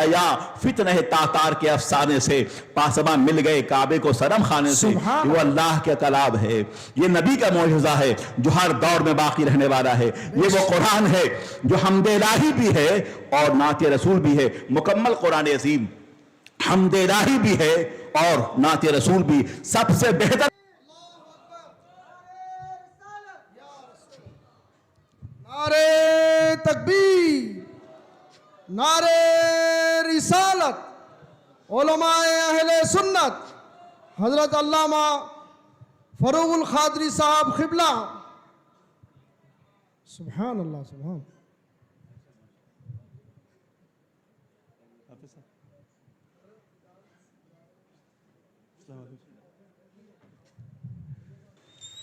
حیا فتنہ تاتار کے افسانے سے، پاسباں مل گئے کعبے کو صنم خانے سے۔ وہ اللہ کا کلام ہے، یہ نبی کا معجزہ ہے جو ہر دور میں باقی رہنے والا ہے۔ یہ وہ قرآن ہے جو حمد الہی بھی ہے اور نعت رسول بھی ہے۔ مکمل قرآن عظیم حمد الہی بھی ہے اور نعت رسول بھی، سب سے بہتر۔ نعرے تکبیر، نعرے رسالت، علماء اہل سنت حضرت علامہ فروغ القادری صاحب قبلہ۔ سبحان اللہ، سبحان۔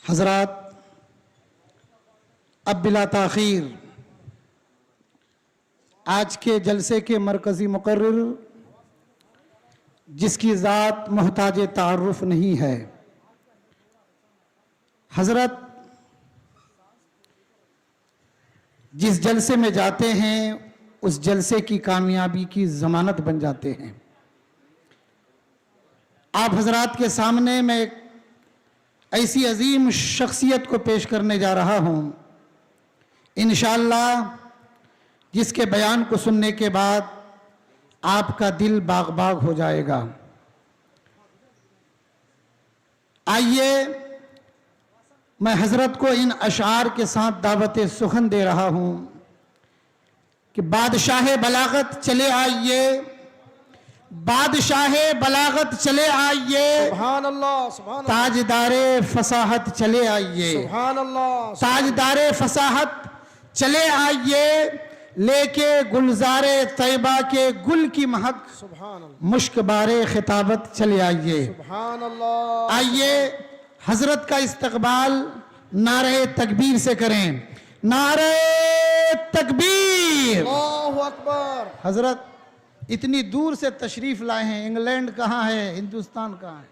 حضرات، اب بلا تاخیر آج کے جلسے کے مرکزی مقرر، جس کی ذات محتاج تعارف نہیں ہے، حضرت جس جلسے میں جاتے ہیں اس جلسے کی کامیابی کی ضمانت بن جاتے ہیں۔ آپ حضرات کے سامنے میں ایک ایسی عظیم شخصیت کو پیش کرنے جا رہا ہوں، انشاءاللہ جس کے بیان کو سننے کے بعد آپ کا دل باغ باغ ہو جائے گا۔ آئیے میں حضرت کو ان اشعار کے ساتھ دعوت سخن دے رہا ہوں کہ بادشاہ بلاغت چلے آئیے، بادشاہ بلاغت چلے آئیے، سبحان اللہ، سبحان اللہ، تاجدار فصاحت چلے آئیے، سبحان اللہ، تاجدار فصاحت چلے آئیے، لے کے گلزار طیبہ کے گل کی مہک، سبحان اللہ، مشک بار خطابت چلے آئیے۔ سبحان اللہ۔ آئیے حضرت کا استقبال نعرہ تکبیر سے کریں۔ نعرہ تکبیر۔ اللہ اکبر۔ حضرت اتنی دور سے تشریف لائے ہیں، انگلینڈ کہاں ہے، ہندوستان کہاں ہے،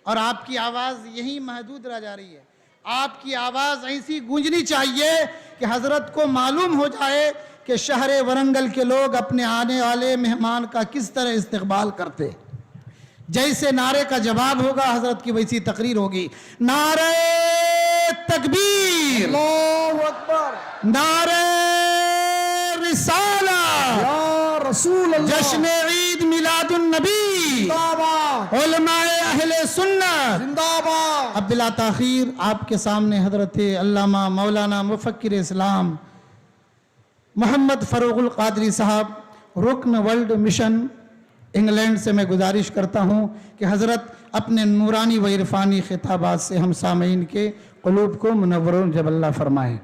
اور آپ کی آواز یہی محدود رہ جا رہی ہے۔ آپ کی آواز ایسی گونجنی چاہیے کہ حضرت کو معلوم ہو جائے کہ شہر ورنگل کے لوگ اپنے آنے والے مہمان کا کس طرح استقبال کرتے۔ جیسے نعرے کا جواب ہوگا حضرت کی ویسی تقریر ہوگی۔ نعرہ تکبیر، اللہ اکبر، نعرہ رسالہ، یا رسول اللہ، جشن عید میلاد النبی، زندہ باد، علماء اہل سنت۔ زندہ باد۔ اب بلا تاخیر آپ کے سامنے حضرت علامہ مولانا مفکر اسلام محمد فروغ القادری صاحب رکن ورلڈ مشن انگلینڈ سے میں گزارش کرتا ہوں کہ حضرت اپنے نورانی و عرفانی خطابات سے ہم سامعین کے قلوب کو منور جب اللہ فرمائیں۔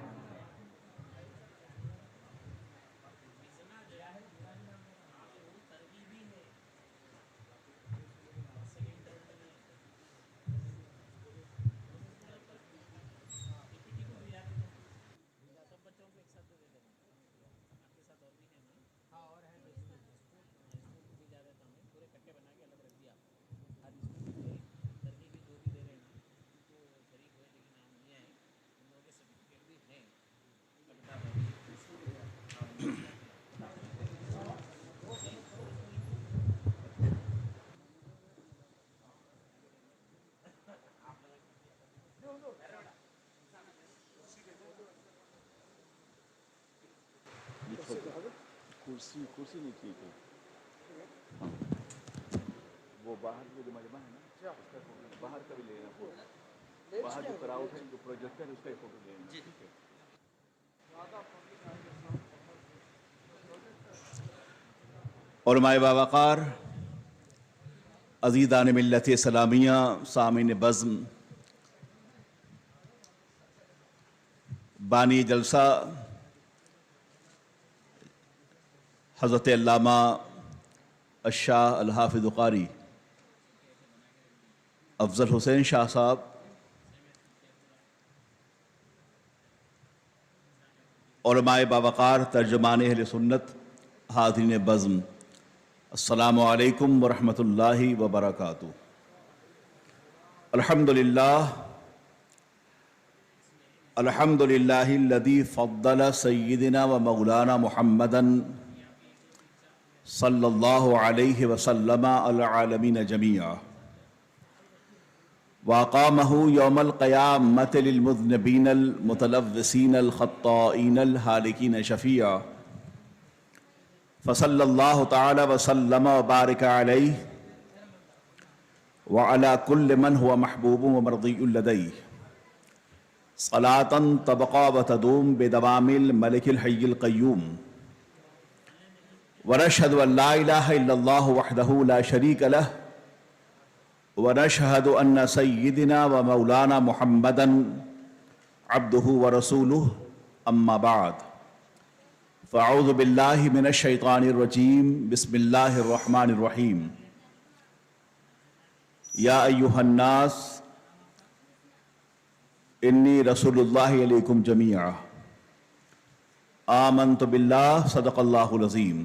کرسی نہیں ٹھیک ہے، وہ باہر میں جو مجمع ہے نا، باہر کا بھی لینا، باہر جو کراؤڈ ہے جو پروجیکٹر ہے اس کا فوٹو لینا۔ علماء باوقار، عزیزان ملت اسلامیہ، سامعین بزم، بانی جلسہ حضرت علامہ الشاہ الحافظ قاری افضل حسین شاہ صاحب، علماء باوقار، ترجمان اہل سنت، حاضرین بزم، السلام علیکم ورحمۃ اللہ وبرکاتہ۔ الحمدللہ الذی فضل سیدنا و مولانا محمدا صلی اللہ علیہ وسلم علی العالمین جمیعا واقامہ یوم القیامۃ للمذنبین المتلوثین الخطائین الہالکین شفیعا فصلی اللہ تعالی وسلم وبارک علیہ وعلی کل من هو محبوب ومرضی لدیہ صلاۃ تبقى وتدوم بدوام الملک الحی القیوم ونشهد ان لا الہ الا اللہ وحدہ لا شریک لہ ونشهد ان سیدنا ومولانا محمدا عبدہ ورسولہ اما بعد فاعوذ باللہ من الشیطان الرجیم بسم اللہ الرحمن الرحیم یا ایہا الناس انی رسول اللہ علیکم جمیعا آمنت باللہ صدق اللہ العظیم۔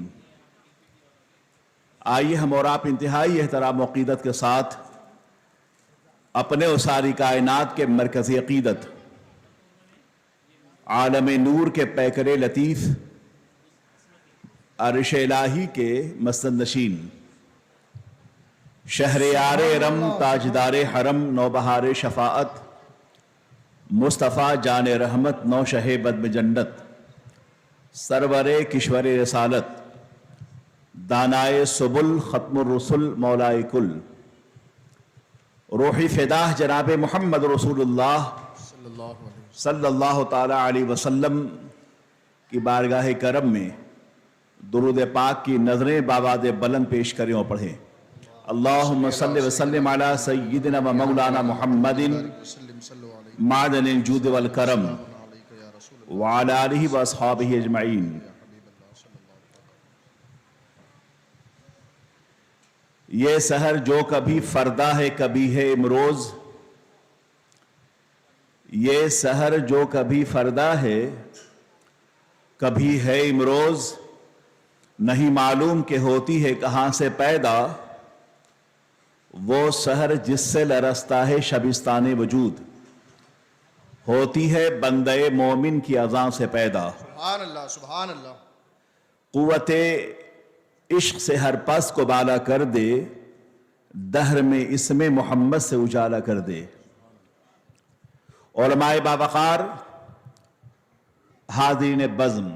آئیے ہم اور آپ انتہائی احترام و عقیدت کے ساتھ اپنے و ساری کائنات کے مرکزی عقیدت عالم نور کے پیکر لطیف عرش الہی کے مسند نشین شہریار ارم تاجدار حرم نوبہار شفاعت مصطفیٰ جان رحمت نو شہ بدم جنت سرور کشور رسالت دانائے سبل ختم الرسل مولائے کل روحی فداہ جناب محمد رسول اللہ صلی اللہ تعالی علیہ وسلم کی بارگاہ کرم میں درود پاک کی نظریں بآواز بلند پیش کریں اور پڑھیں۔ اللہم صلی وسلم علی سیدنا و مولانا محمد معدن الجود والکرم وعلی آلہ و اصحابہ اجمعین۔ یہ سحر جو کبھی فردا ہے کبھی ہے امروز، یہ سحر جو کبھی فردا ہے کبھی ہے امروز، نہیں معلوم کہ ہوتی ہے کہاں سے پیدا، وہ سحر جس سے لرزتا ہے شبستان وجود، ہوتی ہے بندے مومن کی اذان سے پیدا۔ سبحان اللہ سبحان اللہ۔ قوت عشق سے ہر پس کو بالا کر دے، دہر میں اسم محمد سے اجالا کر دے۔ علماء باوقار، حاضرین بزم،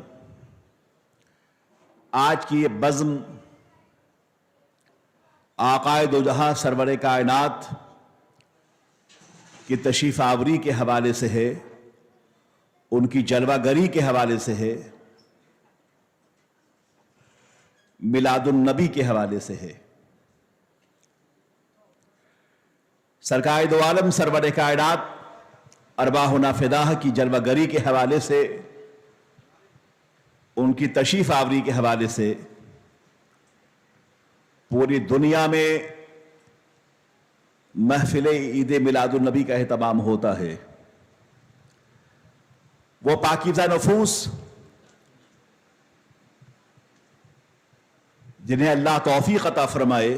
آج کی یہ بزم آقائے دو جہاں سرور کائنات کی تشریف آوری کے حوالے سے ہے، ان کی جلوہ گری کے حوالے سے ہے، میلاد النبی کے حوالے سے ہے۔ سرکار دو عالم سرور کائنات ارواحنا فداہ کی جلوہ گری کے حوالے سے، ان کی تشریف آوری کے حوالے سے پوری دنیا میں محفل عید میلاد النبی کا اہتمام ہوتا ہے۔ وہ پاکیزہ نفوس جنہیں اللہ توفیق عطا فرمائے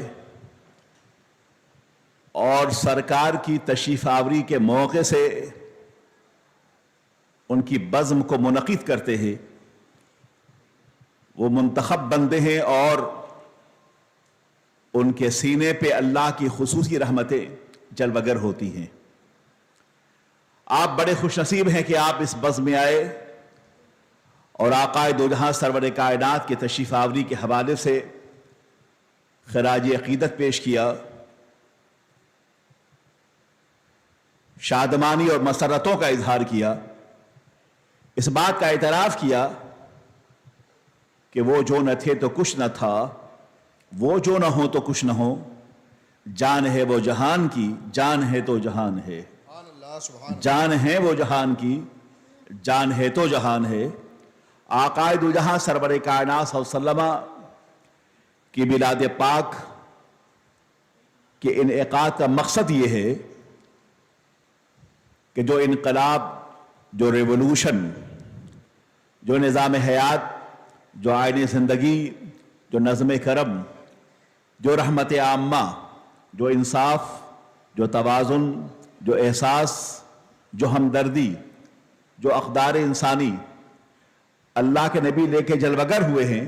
اور سرکار کی تشریف آوری کے موقع سے ان کی بزم کو منعقد کرتے ہیں، وہ منتخب بندے ہیں اور ان کے سینے پہ اللہ کی خصوصی رحمتیں جلوگر ہوتی ہیں۔ آپ بڑے خوش نصیب ہیں کہ آپ اس بزم میں آئے اور آقائے دو جہاں سرور کائنات کے تشریف آوری کے حوالے سے خراج عقیدت پیش کیا، شادمانی اور مسرتوں کا اظہار کیا، اس بات کا اعتراف کیا کہ وہ جو نہ تھے تو کچھ نہ تھا، وہ جو نہ ہو تو کچھ نہ ہو، جان ہے وہ جہان کی، جان ہے تو جہان ہے، جان ہے وہ جہان کی، جان ہے تو جہان ہے۔ آقائے دو جہاں سرور کائنات صلی اللہ علیہ وسلم کی میلاد پاک کے انعقاد کا مقصد یہ ہے کہ جو انقلاب، جو ریولوشن، جو نظام حیات، جو آئین زندگی، جو نظم کرم، جو رحمت عامہ، جو انصاف، جو توازن، جو احساس، جو ہمدردی، جو اقدار انسانی اللہ کے نبی لے کے جلوگر ہوئے ہیں،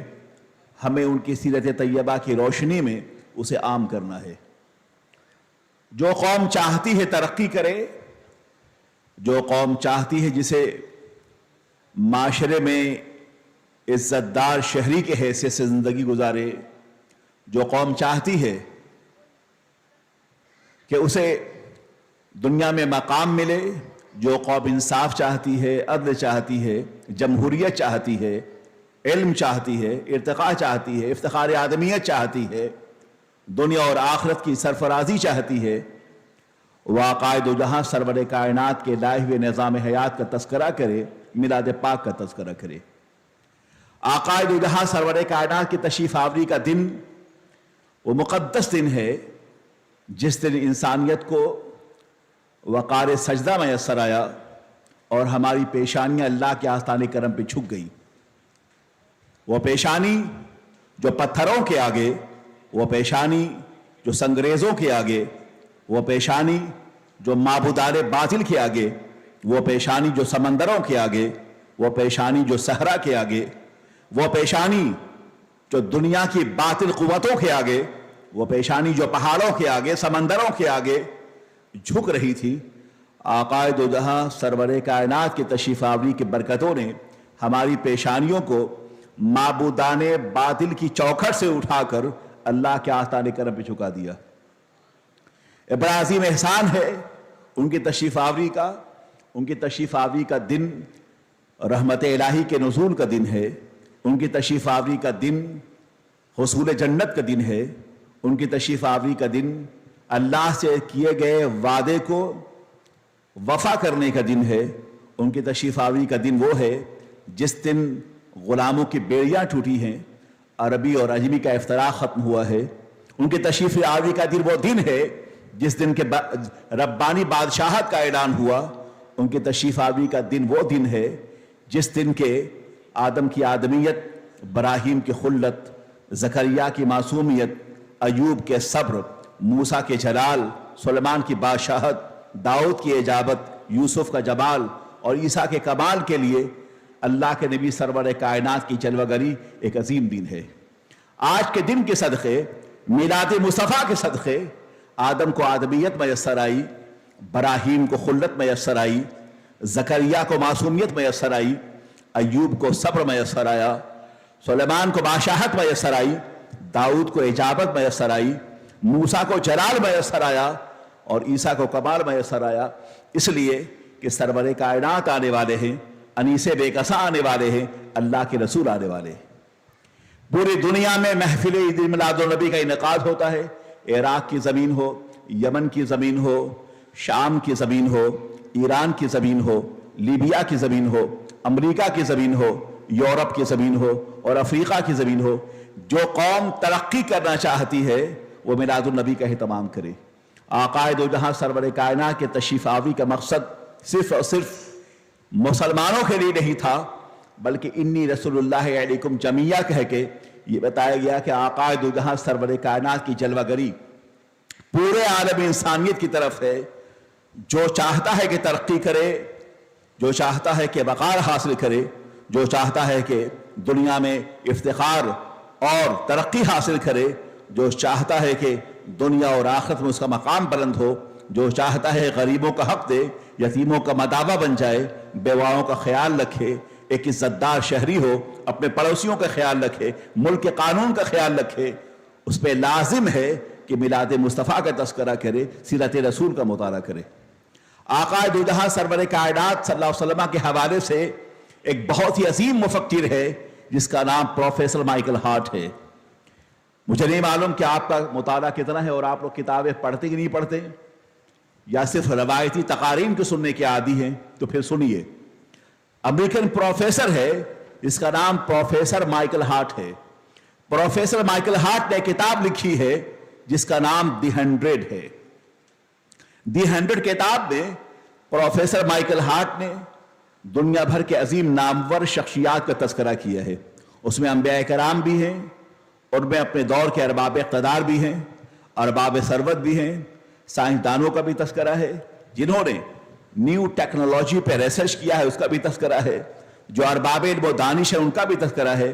ہمیں ان کی سیرت طیبہ کی روشنی میں اسے عام کرنا ہے۔ جو قوم چاہتی ہے ترقی کرے، جو قوم چاہتی ہے جسے معاشرے میں عزت دار شہری کے حیثیت سے زندگی گزارے، جو قوم چاہتی ہے کہ اسے دنیا میں مقام ملے، جو قوم انصاف چاہتی ہے، عدل چاہتی ہے، جمہوریت چاہتی ہے، علم چاہتی ہے، ارتقاء چاہتی ہے، افتخار آدمیت چاہتی ہے، دنیا اور آخرت کی سرفرازی چاہتی ہے، وہ عقائد و جہاں سرور کائنات کے لائے ہوئے نظام حیات کا تذکرہ کرے، میلاد پاک کا تذکرہ کرے۔ عقائد و جہاں سرور کائنات کی تشریف آوری کا دن وہ مقدس دن ہے جس دن انسانیت کو وقار سجدہ میسر آیا اور ہماری پیشانیاں اللہ کے آستانے کرم پہ جھک گئی۔ وہ پیشانی جو پتھروں کے آگے، وہ پیشانی جو سنگریزوں کے آگے، وہ پیشانی جو معبودان باطل کے آگے، وہ پیشانی جو سمندروں کے آگے، وہ پیشانی جو صحرا کے آگے، وہ پیشانی جو دنیا کی باطل قوتوں کے آگے، وہ پیشانی جو پہاڑوں کے آگے، سمندروں کے آگے جھک رہی تھی، عقائد و جہاں سرور کائنات کی تشریف آوری کی برکتوں نے ہماری پیشانیوں کو معبودان باطل کی چوکھٹ سے اٹھا کر اللہ کے آستانے کرم پہ جھکا دیا۔ بڑا عظیم احسان ہے ان کی تشریف آوری کا۔ ان کی تشریف آوری کا دن رحمت الہی کے نزول کا دن ہے، ان کی تشریف آوری کا دن حصول جنت کا دن ہے، ان کی تشریف آوری کا دن اللہ سے کیے گئے وعدے کو وفا کرنے کا دن ہے، ان کی تشریف آوری کا دن وہ ہے جس دن غلاموں کی بیڑیاں ٹوٹی ہیں، عربی اور عجمی کا افتراق ختم ہوا ہے۔ ان کی تشریف آوری کا دن وہ دن ہے جس دن کے ربانی بادشاہت کا اعلان ہوا۔ ان کی تشریف آوری کا دن وہ دن ہے جس دن کے آدم کی آدمیت، ابراہیم کی خلت، زکریا کی معصومیت، ایوب کے صبر، موسیٰ کے جلال، سلیمان کی بادشاہت، داؤد کی اجابت، یوسف کا جمال اور عیسیٰ کے کمال کے لیے اللہ کے نبی سرور کائنات کی جلوہ گری ایک عظیم دن ہے۔ آج کے دن کے صدقے، میلاد مصطفیٰ کے صدقے، آدم کو آدمیت میسر آئی، ابراہیم کو خلت میسر آئی، زکریا کو معصومیت میسر آئی، ایوب کو صبر میسر آیا، سلیمان کو بادشاہت میسر آئی، داؤد کو اجابت میسر آئی، موسیٰ کو جلال میسر آیا اور عیسیٰ کو کمال میسر آیا، اس لیے کہ سرور کائنات آنے والے ہیں، انیس بے کساں آنے والے ہیں، اللہ کے رسول آنے والے ہیں۔ پوری دنیا میں محفل عید میلاد النبی کا انعقاد ہوتا ہے، عراق کی زمین ہو، یمن کی زمین ہو، شام کی زمین ہو، ایران کی زمین ہو، لیبیا کی زمین ہو، امریکہ کی زمین ہو، یورپ کی زمین ہو اور افریقہ کی زمین ہو۔ جو قوم ترقی کرنا چاہتی ہے وہ میلاد النبی کا اہتمام کرے۔ عقائد و جہاں سرور کائنات کے تشریف آوری کا مقصد صرف اور صرف مسلمانوں کے لیے نہیں تھا، بلکہ انی رسول اللہ علیکم جمیعہ کہہ کے یہ بتایا گیا کہ عقائد و جہاں سرور کائنات کی جلوہ گری پورے عالم انسانیت کی طرف ہے۔ جو چاہتا ہے کہ ترقی کرے، جو چاہتا ہے کہ وقار حاصل کرے، جو چاہتا ہے کہ دنیا میں افتخار اور ترقی حاصل کرے، جو چاہتا ہے کہ دنیا اور آخرت میں اس کا مقام بلند ہو، جو چاہتا ہے غریبوں کا حق دے، یتیموں کا مداوا بن جائے، بیواؤں کا خیال رکھے، ایک عزت دار شہری ہو، اپنے پڑوسیوں کا خیال رکھے، ملک کے قانون کا خیال رکھے، اس پہ لازم ہے کہ میلاد مصطفیٰ کا تذکرہ کرے، سیرت رسول کا مطالعہ کرے۔ عقائد و جہاں سرور کائنات صلی اللہ علیہ وسلم کے حوالے سے ایک بہت ہی عظیم مفکر ہے جس کا نام پروفیسر مائیکل ہارٹ ہے۔ مجھے نہیں معلوم کہ آپ کا مطالعہ کتنا ہے اور آپ لوگ کتابیں پڑھتے کہ نہیں پڑھتے، یا صرف روایتی تقاریر کو سننے کے عادی ہیں، تو پھر سنیے۔ امریکن پروفیسر ہے جس کا نام پروفیسر مائیکل ہارٹ ہے۔ پروفیسر مائیکل ہارٹ نے کتاب لکھی ہے جس کا نام دی 100 ہے۔ دی 100 کتاب میں پروفیسر مائیکل ہارٹ نے دنیا بھر کے عظیم نامور شخصیات کا تذکرہ کیا ہے۔ اس میں انبیاء کرام بھی ہیں، ان میں اپنے دور کے ارباب اقتدار بھی ہیں، ارباب ثروت بھی ہیں، سائنسدانوں کا بھی تذکرہ ہے جنہوں نے نیو ٹیکنالوجی پہ ریسرچ کیا ہے، اس کا بھی تذکرہ ہے، جو ارباب علم و دانش ہے ان کا بھی تذکرہ ہے،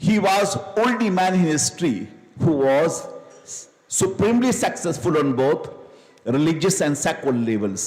he was only man in history who was supremely successful on both religious and secular levels।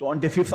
25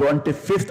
25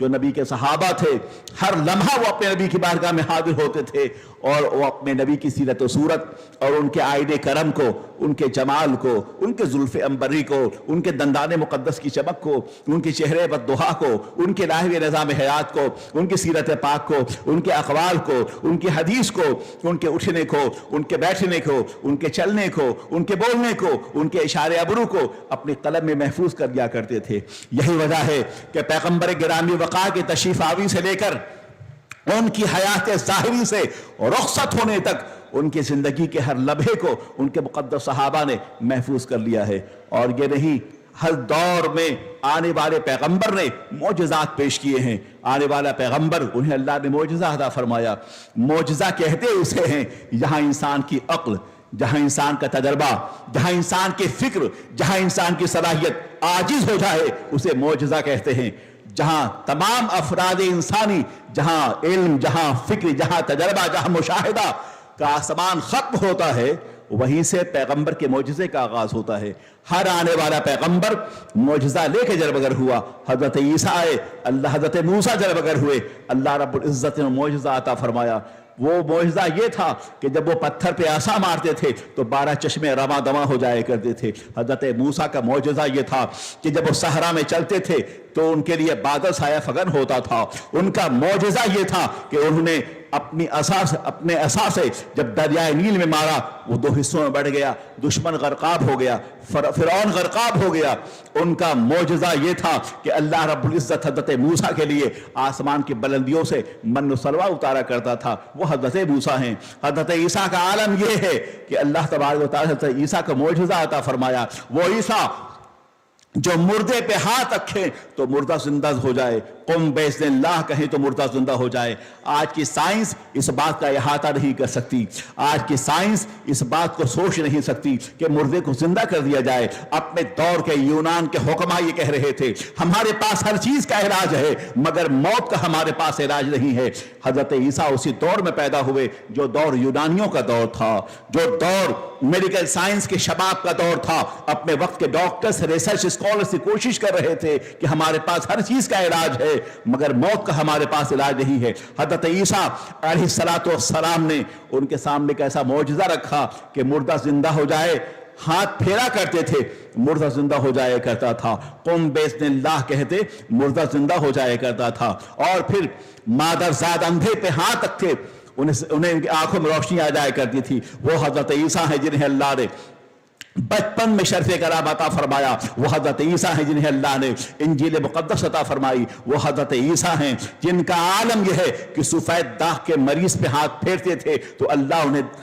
جو نبی کے صحابہ تھے، ہر لمحہ وہ اپنے نبی کی بارگاہ میں حاضر ہوتے تھے اور وہ اپنے نبی کی سیرت و صورت اور ان کے آئین کرم کو، ان کے جمال کو، ان کے زلف عنبری کو، ان کے دندان مقدس کی چمک کو، ان کے چہرے بددہا کو، ان کے لاہو نظام حیات کو، ان کی سیرت پاک کو، ان کے اقوال کو، ان کی حدیث کو، ان کے اٹھنے کو، ان کے بیٹھنے کو، ان کے چلنے کو، ان کے بولنے کو، ان کے اشارے ابرو کو اپنی قلم میں محفوظ کر دیا کرتے تھے۔ یہی وجہ ہے کہ پیغمبر گرامی وقار کے تشریف آوری سے لے کر ان کی حیات ظاہری سے رخصت ہونے تک ان کی زندگی کے ہر لمحے کو ان کے مقدس صحابہ نے محفوظ کر لیا ہے۔ اور یہ نہیں، ہر دور میں آنے والے پیغمبر نے معجزات پیش کیے ہیں۔ آنے والا پیغمبر انہیں اللہ نے معجزہ عطا فرمایا۔ معجزہ کہتے اسے ہیں جہاں انسان کی عقل، جہاں انسان کا تجربہ، جہاں انسان کی فکر، جہاں انسان کی صلاحیت عاجز ہو جائے اسے معجزہ کہتے ہیں۔ جہاں تمام افراد انسانی، جہاں علم، جہاں فکر، جہاں تجربہ، جہاں مشاہدہ کا آسمان ختم ہوتا ہے، وہیں سے پیغمبر کے معجزے کا آغاز ہوتا ہے۔ ہر آنے والا پیغمبر معجزہ لے کے جلوگر ہوا۔ حضرت عیسیٰ آئے، حضرت موسیٰ جلوگر ہوئے، اللہ رب العزت نے معجزہ عطا فرمایا۔ وہ معجزہ یہ تھا کہ جب وہ پتھر پہ عصا مارتے تھے تو 12 چشمے رواں دواں ہو جایا کرتے تھے۔ حضرت موسیٰ کا معجزہ یہ تھا کہ جب وہ صحرا میں چلتے تھے تو ان کے لیے بادل سایہ فگن ہوتا تھا۔ ان کا معجزہ یہ تھا کہ انہوں نے اپنے عصا سے جب دریائے نیل میں مارا، وہ 2 حصوں میں بڑھ گیا، دشمن غرقاب ہو گیا، فرعون غرقاب ہو گیا۔ ان کا معجزہ یہ تھا کہ اللہ رب العزت حضرت موسیٰ کے لیے آسمان کی بلندیوں سے من و سلوہ اتارا کرتا تھا۔ وہ حضرت موسیٰ ہیں۔ حضرت عیسیٰ کا عالم یہ ہے کہ اللہ تبارک و تعالیٰ حضرت عیسیٰ کا معجزہ عطا فرمایا۔ وہ عیسیٰ جو مردے پہ ہاتھ رکھے تو مردہ زندہ ہو جائے، قم باذن اللہ کہیں تو مردہ زندہ ہو جائے۔ آج کی سائنس اس بات کا احاطہ نہیں کر سکتی، آج کی سائنس اس بات کو سوچ نہیں سکتی کہ مردے کو زندہ کر دیا جائے۔ اپنے دور کے یونان کے حکماء یہ کہہ رہے تھے ہمارے پاس ہر چیز کا علاج ہے مگر موت کا ہمارے پاس علاج نہیں ہے۔ حضرت عیسیٰ اسی دور میں پیدا ہوئے جو دور یونانیوں کا دور تھا، جو دور میڈیکل سائنس کے شباب کا دور تھا۔ اپنے وقت کے ڈاکٹرز، ریسرچ اسکالرز کوشش کر رہے تھے کہ ہمارے پاس ہر چیز کا علاج ہے مگر موت کا ہمارے پاس علاج نہیں ہے۔ حضرت عیسیٰ علیہ السلام نے ان کے سامنے ایک ایسا معجزہ رکھا کہ مردہ زندہ ہو جائے، ہاتھ پھیرا کرتے تھے مردہ زندہ ہو جایا کرتا تھا، قم باذن اللہ کہتے مردہ زندہ ہو جایا کرتا تھا۔ اور پھر مادر زاد اندھے پہ ہاتھ رکھتے انہیں ان کی آنکھوں میں روشنی آ جایا کرتی تھی۔ وہ حضرت عیسیٰ ہیں جنہیں اللہ نے بچپن میں شرف کرام عطا فرمایا۔ وہ حضرت عیسیٰ ہیں جنہیں اللہ نے انجیل مقدس عطا فرمائی۔ وہ حضرت عیسیٰ ہیں جن کا عالم یہ ہے کہ سفید داغ کے مریض پہ ہاتھ پھیرتے تھے تو اللہ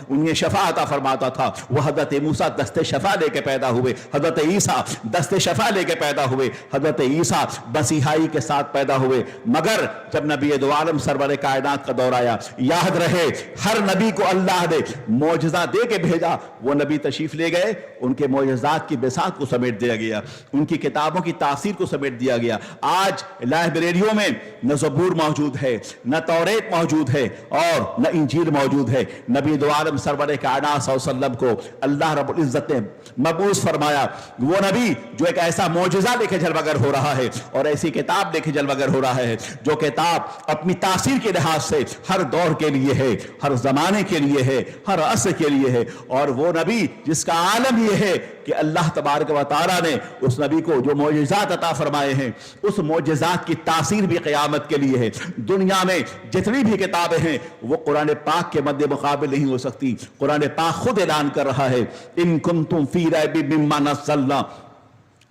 انہیں شفا عطا فرماتا تھا۔ وہ حضرت موسیٰ دست شفا لے کے پیدا ہوئے، حضرت عیسیٰ دست شفا لے کے پیدا ہوئے، حضرت عیسیٰ مسیحائی کے ساتھ پیدا ہوئے۔ مگر جب نبی دو عالم سرور کائنات کا دور آیا، یاد رہے ہر نبی کو اللہ نے معجزہ دے کے بھیجا۔ وہ نبی تشریف لے گئے، ان کے معجزات کی بساط کو سمیٹ دیا گیا، ان کی کتابوں کی تاثیر کو سمیٹ دیا گیا۔ آج لائبریریوں میں نہ زبور موجود ہے، نہ توریت موجود ہے اور نہ انجیل موجود ہے۔ نبی دو عالم سرور کائنات صلی اللہ علیہ وسلم کو اللہ رب العزت نے مبعوث فرمایا، وہ نبی جو ایک ایسا معجزہ لے کے جلوگر ہو رہا ہے اور ایسی کتاب لے کے جلوگر ہو رہا ہے جو کتاب اپنی تاثیر کے لحاظ سے ہر دور کے لیے ہے، ہر زمانے کے لیے ہے، ہر عصر کے لیے ہے۔ اور وہ نبی جس کا عالم یہ ہے کہ اللہ تبارک و تعالیٰ نے اس نبی کو جو معجزات عطا فرمائے ہیں اس معجزات کی تاثیر بھی قیامت کے لیے ہے۔ دنیا میں جتنی بھی کتابیں ہیں وہ قرآن پاک کے مد مقابل نہیں ہو سکتی۔ قرآن پاک خود اعلان کر رہا ہے ان کنتم فی ریب مما نزلنا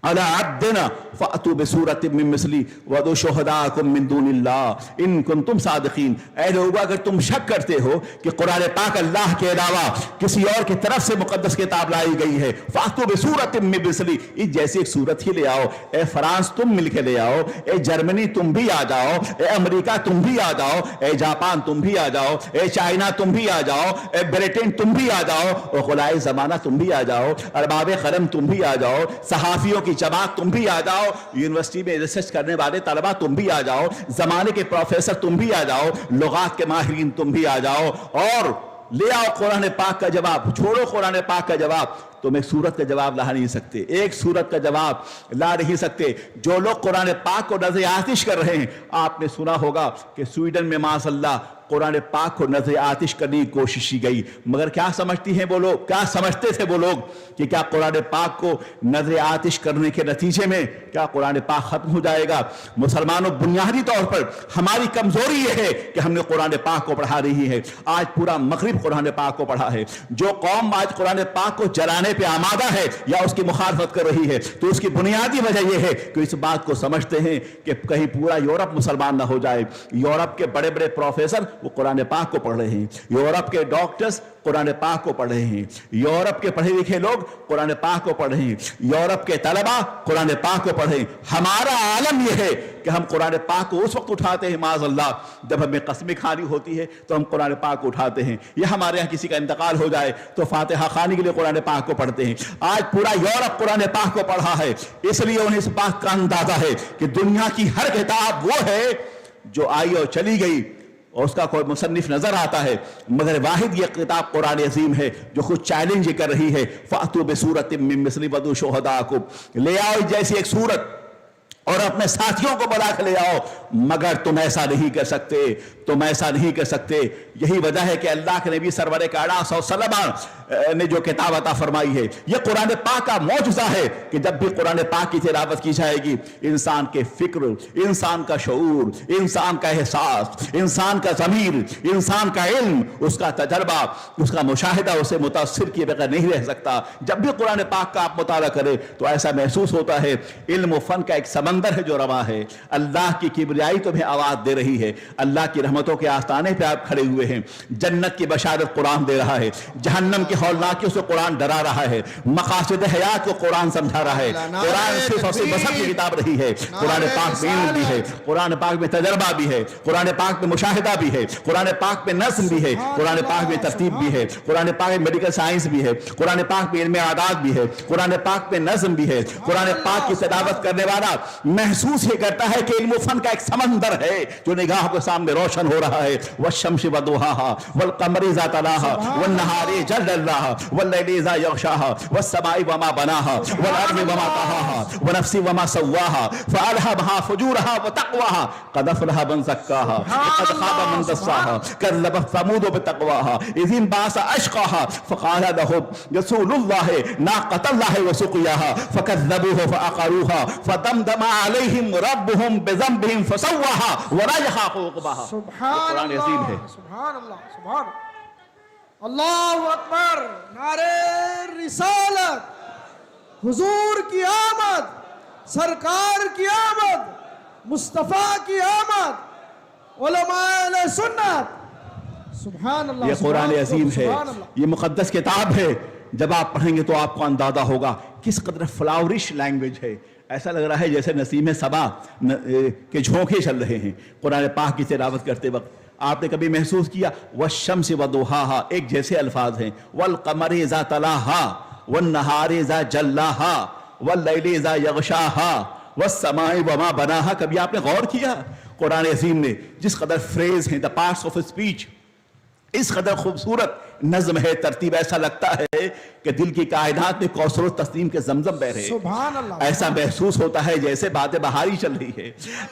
علی عبدنا فأتوا بسورۃ من مثلہ وادعوا شہداءکم من دون اللہ ان کنتم صادقین۔ اے لوگو اگر تم شک کرتے ہو کہ قرآن پاک اللہ کے علاوہ کسی اور کی طرف سے مقدس کتاب لائی گئی ہے، فأتوا بسورۃ من مثلہ، اس جیسی ایک صورت ہی لے آؤ۔ اے فرانس تم مل کے لے آؤ، اے جرمنی تم بھی آ جاؤ، اے امریکہ تم بھی آ جاؤ، اے جاپان تم بھی آ جاؤ، اے چائنا تم بھی آ جاؤ، اے برطن تم بھی آ جاؤ، اور خلائے زمانہ تم بھی آ جاؤ، ارباب قلم تم بھی آ جاؤ، صحافیوں کی جماعت تم بھی آ جاؤ، یونیورسٹی میں ریسرچ کرنے والے طلبہ تم بھی آ جاؤ، زمانے کے پروفیسر تم بھی آ جاؤ، لغات کے ماہرین تم بھی آ جاؤ اور لے آؤ قرآن پاک کا جواب۔ چھوڑو قرآن پاک کا جواب، تم ایک سورت کا جواب لا نہیں سکتے، ایک سورت کا جواب لا نہیں سکتے۔ جو لوگ قرآن پاک کو نظر آتش کر رہے ہیں، آپ نے سنا ہوگا کہ سویڈن میں معاذ اللہ قرآن پاک کو نظر آتش کرنے کی کوشش کی گئی، مگر کیا سمجھتی ہیں وہ لوگ، کیا سمجھتے تھے وہ لوگ کہ کیا قرآن پاک کو نظر آتش کرنے کے نتیجے میں کیا قرآن پاک ختم ہو جائے گا؟ مسلمانوں، بنیادی طور پر ہماری کمزوری یہ ہے کہ ہم نے قرآن پاک کو پڑھا رہی ہے۔ آج پورا مغرب قرآن پاک کو پڑھا ہے۔ جو قوم آج قرآن پاک کو جلانے پہ آمادہ ہے یا اس کی مخالفت کر رہی ہے، تو اس کی بنیادی وجہ یہ ہے کہ اس بات کو سمجھتے ہیں کہ کہیں پورا یورپ مسلمان نہ ہو جائے۔ یورپ کے بڑے بڑے پروفیسر وہ قرآن پاک کو پڑھ رہے ہیں، یورپ کے ڈاکٹرز قرآن پاک کو پڑھ رہے ہیں، یورپ کے پڑھے لکھے لوگ قرآن پاک کو پڑھ رہے ہیں، یورپ کے طلبہ قرآن پاک کو پڑھ رہے ہیں۔ ہمارا عالم یہ ہے کہ ہم قرآن پاک کو اس وقت اٹھاتے ہیں معاذ اللہ جب ہمیں قسمیں کھانی ہوتی ہے تو ہم قرآن پاک کو اٹھاتے ہیں، یا ہمارے یہاں کسی کا انتقال ہو جائے تو فاتحہ خوانی کے لیے قرآن پاک کو پڑھتے ہیں۔ آج پورا یورپ قرآن پاک کو پڑھا ہے، اس لیے انہیں اس بات کا اندازہ ہے کہ دنیا کی ہر کتاب وہ ہے جو آئی اور چلی گئی اور اس کا کوئی مصنف نظر آتا ہے، مگر واحد یہ کتاب قرآن عظیم ہے جو خود چیلنج کر رہی ہے، فَأْتُوا بِسُورَةٍ مِّن مِّثْلِهِ وَادْعُوا شُهَدَاءَكُمْ، لے آؤ جیسی ایک سورت اور اپنے ساتھیوں کو بلا کے لے آؤ، مگر تم ایسا نہیں کر سکتے، تم ایسا نہیں کر سکتے۔ یہی وجہ ہے کہ اللہ کے نبی سرور کائنات صلی اللہ علیہ وسلم نے جو کتاب عطا فرمائی ہے، یہ قرآن پاک کا معجزہ ہے کہ جب بھی قرآن پاک کی تلاوت کی جائے گی، انسان کے فکر، انسان کا شعور، انسان کا احساس، انسان کا ضمیر، انسان کا علم، اس کا تجربہ، اس کا مشاہدہ اسے متاثر کیے بغیر نہیں رہ سکتا۔ جب بھی قرآن پاک کا آپ مطالعہ کریں تو ایسا محسوس ہوتا ہے علم و فن کا ایک سمندر ہے جو رواں ہے، اللہ کی کبریائی تمہیں آواز دے رہی ہے، اللہ کی رحمتوں کے آستانے پہ آپ کھڑے ہوئے ہیں، جنت کی بشارت قرآن دے رہا ہے، جہنم کی ہولناکیوں سے قرآن ڈرا رہا ہے، مقاصد حیات کو قرآن سمجھا رہا ہے۔ قرآن صرف اور صرف بسط کی کتاب رہی ہے، قرآن پاک میں علم بھی ہے، قرآن پاک میں تجربہ بھی ہے، قرآن پاک میں مشاہدہ بھی ہے، قرآن پاک میں نظم بھی ہے، قرآن پاک میں ترتیب بھی ہے، قرآن پاک میں میڈیکل سائنس بھی ہے، قرآن پاک میں علم اعداد بھی ہے، قرآن پاک میں نظم بھی ہے۔ قرآن پاک کی تلاوت کرنے والا محسوس یہ کرتا ہے کہ علم و فن کا ایک سمندر ہے جو نگاہوں کے سامنے روشن ہو رہا ہے۔ والشمس وضحاها والقمر اذا تلاها والنهار اذا جلاها والليل اذا يغشاها والسماء وما بناها والارض وما طحاها ونفس وما سواها فالهمها فجورها وتقواها قد افلح من زكاها وقد خاب من دساها كذبت ثمود بتقواها اذ انبعث اشقاها فقال لهم رسول الله ناقة الله وسقياها فكذبوه فعقروها فدمدم عليهم ربهم بذنبهم فسواها ولا يخاف عقباها۔ سبحان قرآن عظیم ہے۔ اللہ، سبحان اللہ، سبحان اللہ اکبر، نعرہ رسالت، حضور کی آمد، سرکار کی آمد، مصطفیٰ کی آمد، علماء اہل سنت، سبحان اللہ۔ یہ قرآن عظیم ہے، سبحان اللہ۔ یہ مقدس کتاب ہے، جب آپ پڑھیں گے تو آپ کو اندازہ ہوگا کس قدر فلاورش لینگویج ہے۔ ایسا لگ رہا ہے جیسے نسیم صبا کے جھونکے چل رہے ہیں قرآن پاک کی تلاوت کرتے وقت۔ آپ نے کبھی محسوس کیا والشمس وضحاها ایک جیسے الفاظ ہیں، والقمر اذا تلاها والنہار اذا جلاها واللیل اذا یغشاها والسماء وما بناها؟ کبھی آپ نے غور کیا قرآن عظیم نے جس قدر فریز ہیں، the parts of speech، اس قدر خوبصورت نظم ہے، ترتیب، ایسا لگتا ہے کہ دل کی کائنات میں کوثر و تسنیم کے زمزم بہ رہے ہیں۔ سبحان اللہ۔ ایسا محسوس ہوتا ہے جیسے بات بہاری چل رہی ہے،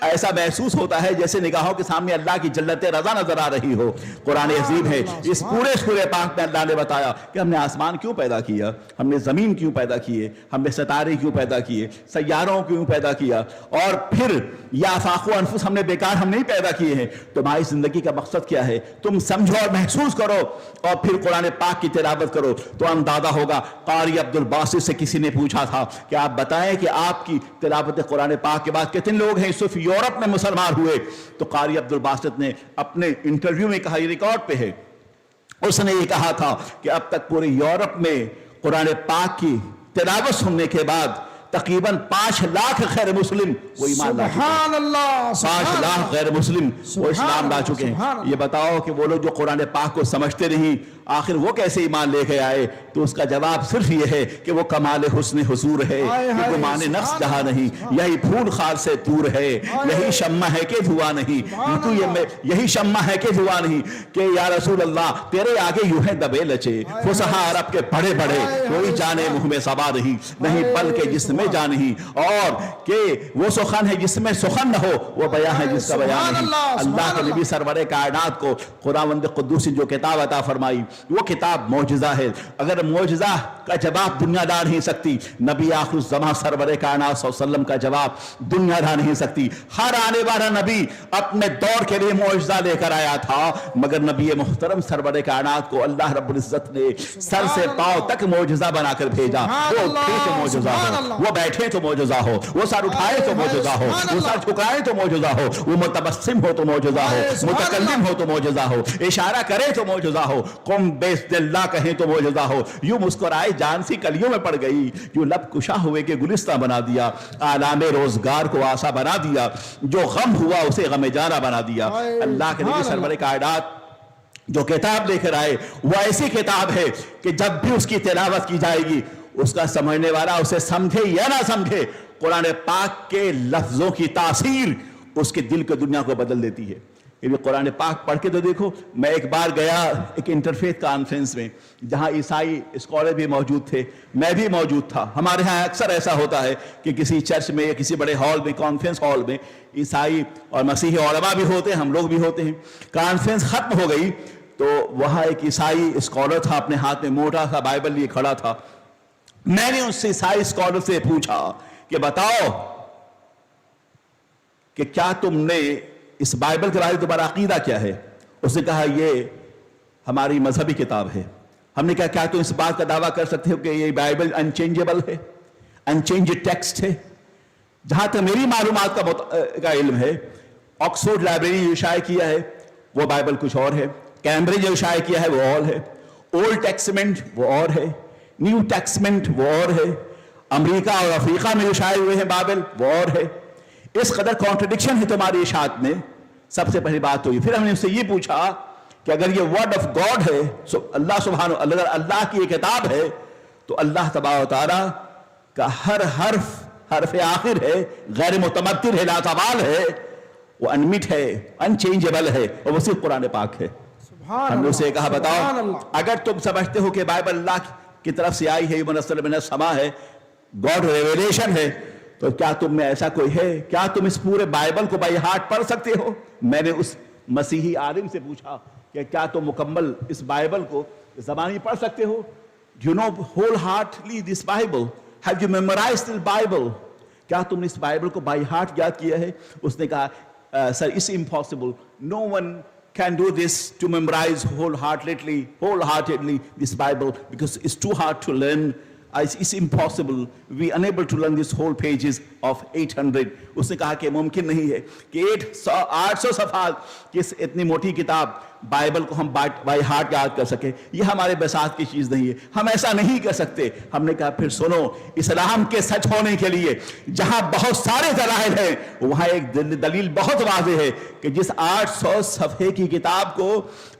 ایسا محسوس ہوتا ہے جیسے نگاہوں کے سامنے اللہ کی جنت رضا نظر آ رہی ہو۔ قرآن عظیم ہے، اس پورے سورہ پاک میں اللہ نے بتایا کہ ہم نے آسمان کیوں پیدا کیا، ہم نے زمین کیوں پیدا کیے، ہم نے ستارے کیوں پیدا کیے، سیاروں کیوں پیدا کیا، اور پھر یا آفاق و انفس ہم نے بیکار ہم نہیں پیدا کیے ہیں۔ تمہاری زندگی کا مقصد کیا ہے، تم سمجھو اور محسوس کرو اور پھر قرآن پاک کی تلاوت کرو تو اندازہ ہوگا۔ قاری عبد الباسط سے کسی نے پوچھا تھا کہ آپ بتائیں کہ آپ کی تلاوت قرآن پاک کے بعد کتنے لوگ ہیں صرف یورپ میں مسلمان ہوئے؟ تو قاری عبد الباسط نے اپنے انٹرویو میں کہا، یہ ریکارڈ پہ ہے، اس نے یہ کہا تھا کہ اب تک پورے یورپ میں قرآن پاک کی تلاوت سننے کے بعد تقریباً 5 لاکھ غیر مسلم وہ ایمان لا چکے ہیں۔ سبحان اللہ، 5 لاکھ غیر مسلم وہ اسلام لا چکے ہیں۔ یہ بتاؤ کہ وہ لوگ جو قرآن پاک کو سمجھتے نہیں آخر وہ کیسے ایمان لے کے آئے؟ تو اس کا جواب صرف یہ ہے کہ وہ کمال حسن حضور ہے، کہ گمان نفس جہاں نہیں، یہی پھول خار سے دور ہے، یہی شمع ہے کہ دھواں نہیں، یہی شمع ہے کہ دھواں نہیں، کہ یا رسول اللہ تیرے آگے یوں ہے دبے لچے فصحاء عرب کے بڑے بڑے، کوئی جانے منہ میں صبا نہیں بلکہ جس میں جان نہیں، اور کہ وہ سخن ہے جس میں سخن نہ ہو، وہ بیان ہے جس کا بیان نہیں۔ اللہ کے نبی سرور کائنات کو خداوند قدوس جو کتاب عطا فرمائی، وہ کتاب معجزہ ہے۔ اگر معجزہ کا جواب دنیا لا نہیں سکتی، نبی آخر الزمان سرور کائنات صلی اللہ علیہ وسلم کا جواب دنیا لا نہیں سکتی۔ ہر آنے والا نبی اپنے دور کے لیے معجزہ لے کر آیا تھا، مگر نبی محترم سرور کائنات کو اللہ رب العزت نے سر سے پاؤں تک معجزہ بنا کر بھیجا۔ وہ اٹھے تو معجزہ ہو، وہ بیٹھے تو معجزہ ہو، وہ سر اٹھائے تو معجزہ ہو، وہ سر جھکائے تو معجزہ ہو، وہ متبسم ہو تو معجزہ ہو، متکلم ہو تو معجزہ ہو، اشارہ کرے تو معجزہ ہو، قم بسم اللہ کہیں تو معجزہ ہو، یوں مسکرائے جان سی کلیوں میں پڑ گئی، یوں لب کشا ہوئے کہ گلستہ بنا دیا، آلام روزگار کو آسا بنا دیا، جو غم ہوا اسے غم جانا بنا دیا۔ اللہ کے نبی سرور کائنات جو کتاب لے کر آئے وہ ایسی کتاب ہے کہ جب بھی اس کی تلاوت کی جائے گی، اس کا سمجھنے والا اسے سمجھے یا نہ سمجھے، قرآن پاک کے لفظوں کی تاثیر اس کے دل کو دنیا کو بدل دیتی ہے۔ یہ قرآن پاک پڑھ کے تو دیکھو۔ میں ایک بار گیا ایک انٹرفیتھ کانفرنس میں، جہاں عیسائی اسکالر بھی موجود تھے، میں بھی موجود تھا۔ ہمارے ہاں اکثر ایسا ہوتا ہے کہ کسی چرچ میں یا کسی بڑے ہال میں، کانفرنس ہال میں، عیسائی اور مسیحی علماء بھی ہوتے ہیں، ہم لوگ بھی ہوتے ہیں۔ کانفرنس ختم ہو گئی تو وہاں ایک عیسائی اسکالر تھا، اپنے ہاتھ میں موٹا سا بائبل لیے کھڑا تھا۔ میں نے اس سے عیسائی اسکالر سے پوچھا کہ بتاؤ کہ کیا تم نے اس بائبل کے بارے میں تمہارا عقیدہ کیا ہے؟ اس نے کہا یہ ہماری مذہبی کتاب ہے۔ ہم نے کہا کیا تم اس بات کا دعویٰ کر سکتے ہو کہ یہ بائبل انچینجبل ہے، انچینجڈ ٹیکسٹ ہے؟ جہاں تک میری معلومات کا علم ہے، آکسفورڈ لائبریری جو شائع کیا ہے وہ بائبل کچھ اور ہے، کیمبرج جو شائع کیا ہے وہ اور ہے، اولڈ ٹیکسمنٹ وہ اور ہے، نیو ٹیکسمنٹ وہ اور ہے، امریکہ اور افریقہ میں جو شائع ہوئے ہیں بائبل وہ اور ہے۔ اس قدر کانٹرڈکشن ہے تمہاری اشاعت میں۔ سب سے پہلی بات تو یہ۔ پھر ہم نے اس سے یہ پوچھا کہ اگر یہ ورڈ آف گاڈ ہے، اللہ سبحانہ، اگر اللہ کی یہ کتاب ہے تو اللہ تبارک و تعالیٰ کا ہر حرف آخر ہے، غیر متمدر ہے، لاتعال ہے، وہ انمٹ ہے، انچینجبل ہے، اور وہ صرف قرآن پاک ہے۔ ہم نے اسے کہا بتاؤ اگر تم سمجھتے ہو کہ بائبل اللہ کی طرف سے آئی ہے، منزل من السماء ہے، گاڈ ریویلیشن ہے، تو کیا تم میں ایسا کوئی ہے؟ کیا تم اس پورے بائبل کو بائی ہارٹ پڑھ سکتے ہو؟ میں نے اس مسیحی عالم سے پوچھا کہ کیا تم مکمل اس بائبل کو زبانی پڑھ سکتے ہو؟ Do you know wholeheartedly this Bible? Have you memorized the Bible? کیا تم نے اس بائبل کو بائی ہارٹ یاد کیا ہے؟ اس نے کہا سر it's impossible. No one can do this to memorize wholeheartedly this Bible because it's too hard to learn. It's impossible. We are unable to learn this whole pages of 800. اس نے کہا کہ ممکن نہیں ہے کہ 800 صفحات کی اس اتنی موٹی کتاب بائبل کو ہم بائی ہارٹ یاد کر سکے۔ یہ ہمارے بساط کی چیز نہیں ہے، ہم ایسا نہیں کر سکتے۔ ہم نے کہا پھر سنو، اسلام کے سچ ہونے کے لیے جہاں بہت سارے دلائل ہیں، وہاں ایک دلیل بہت واضح ہے کہ جس 800 صفحے کی کتاب کو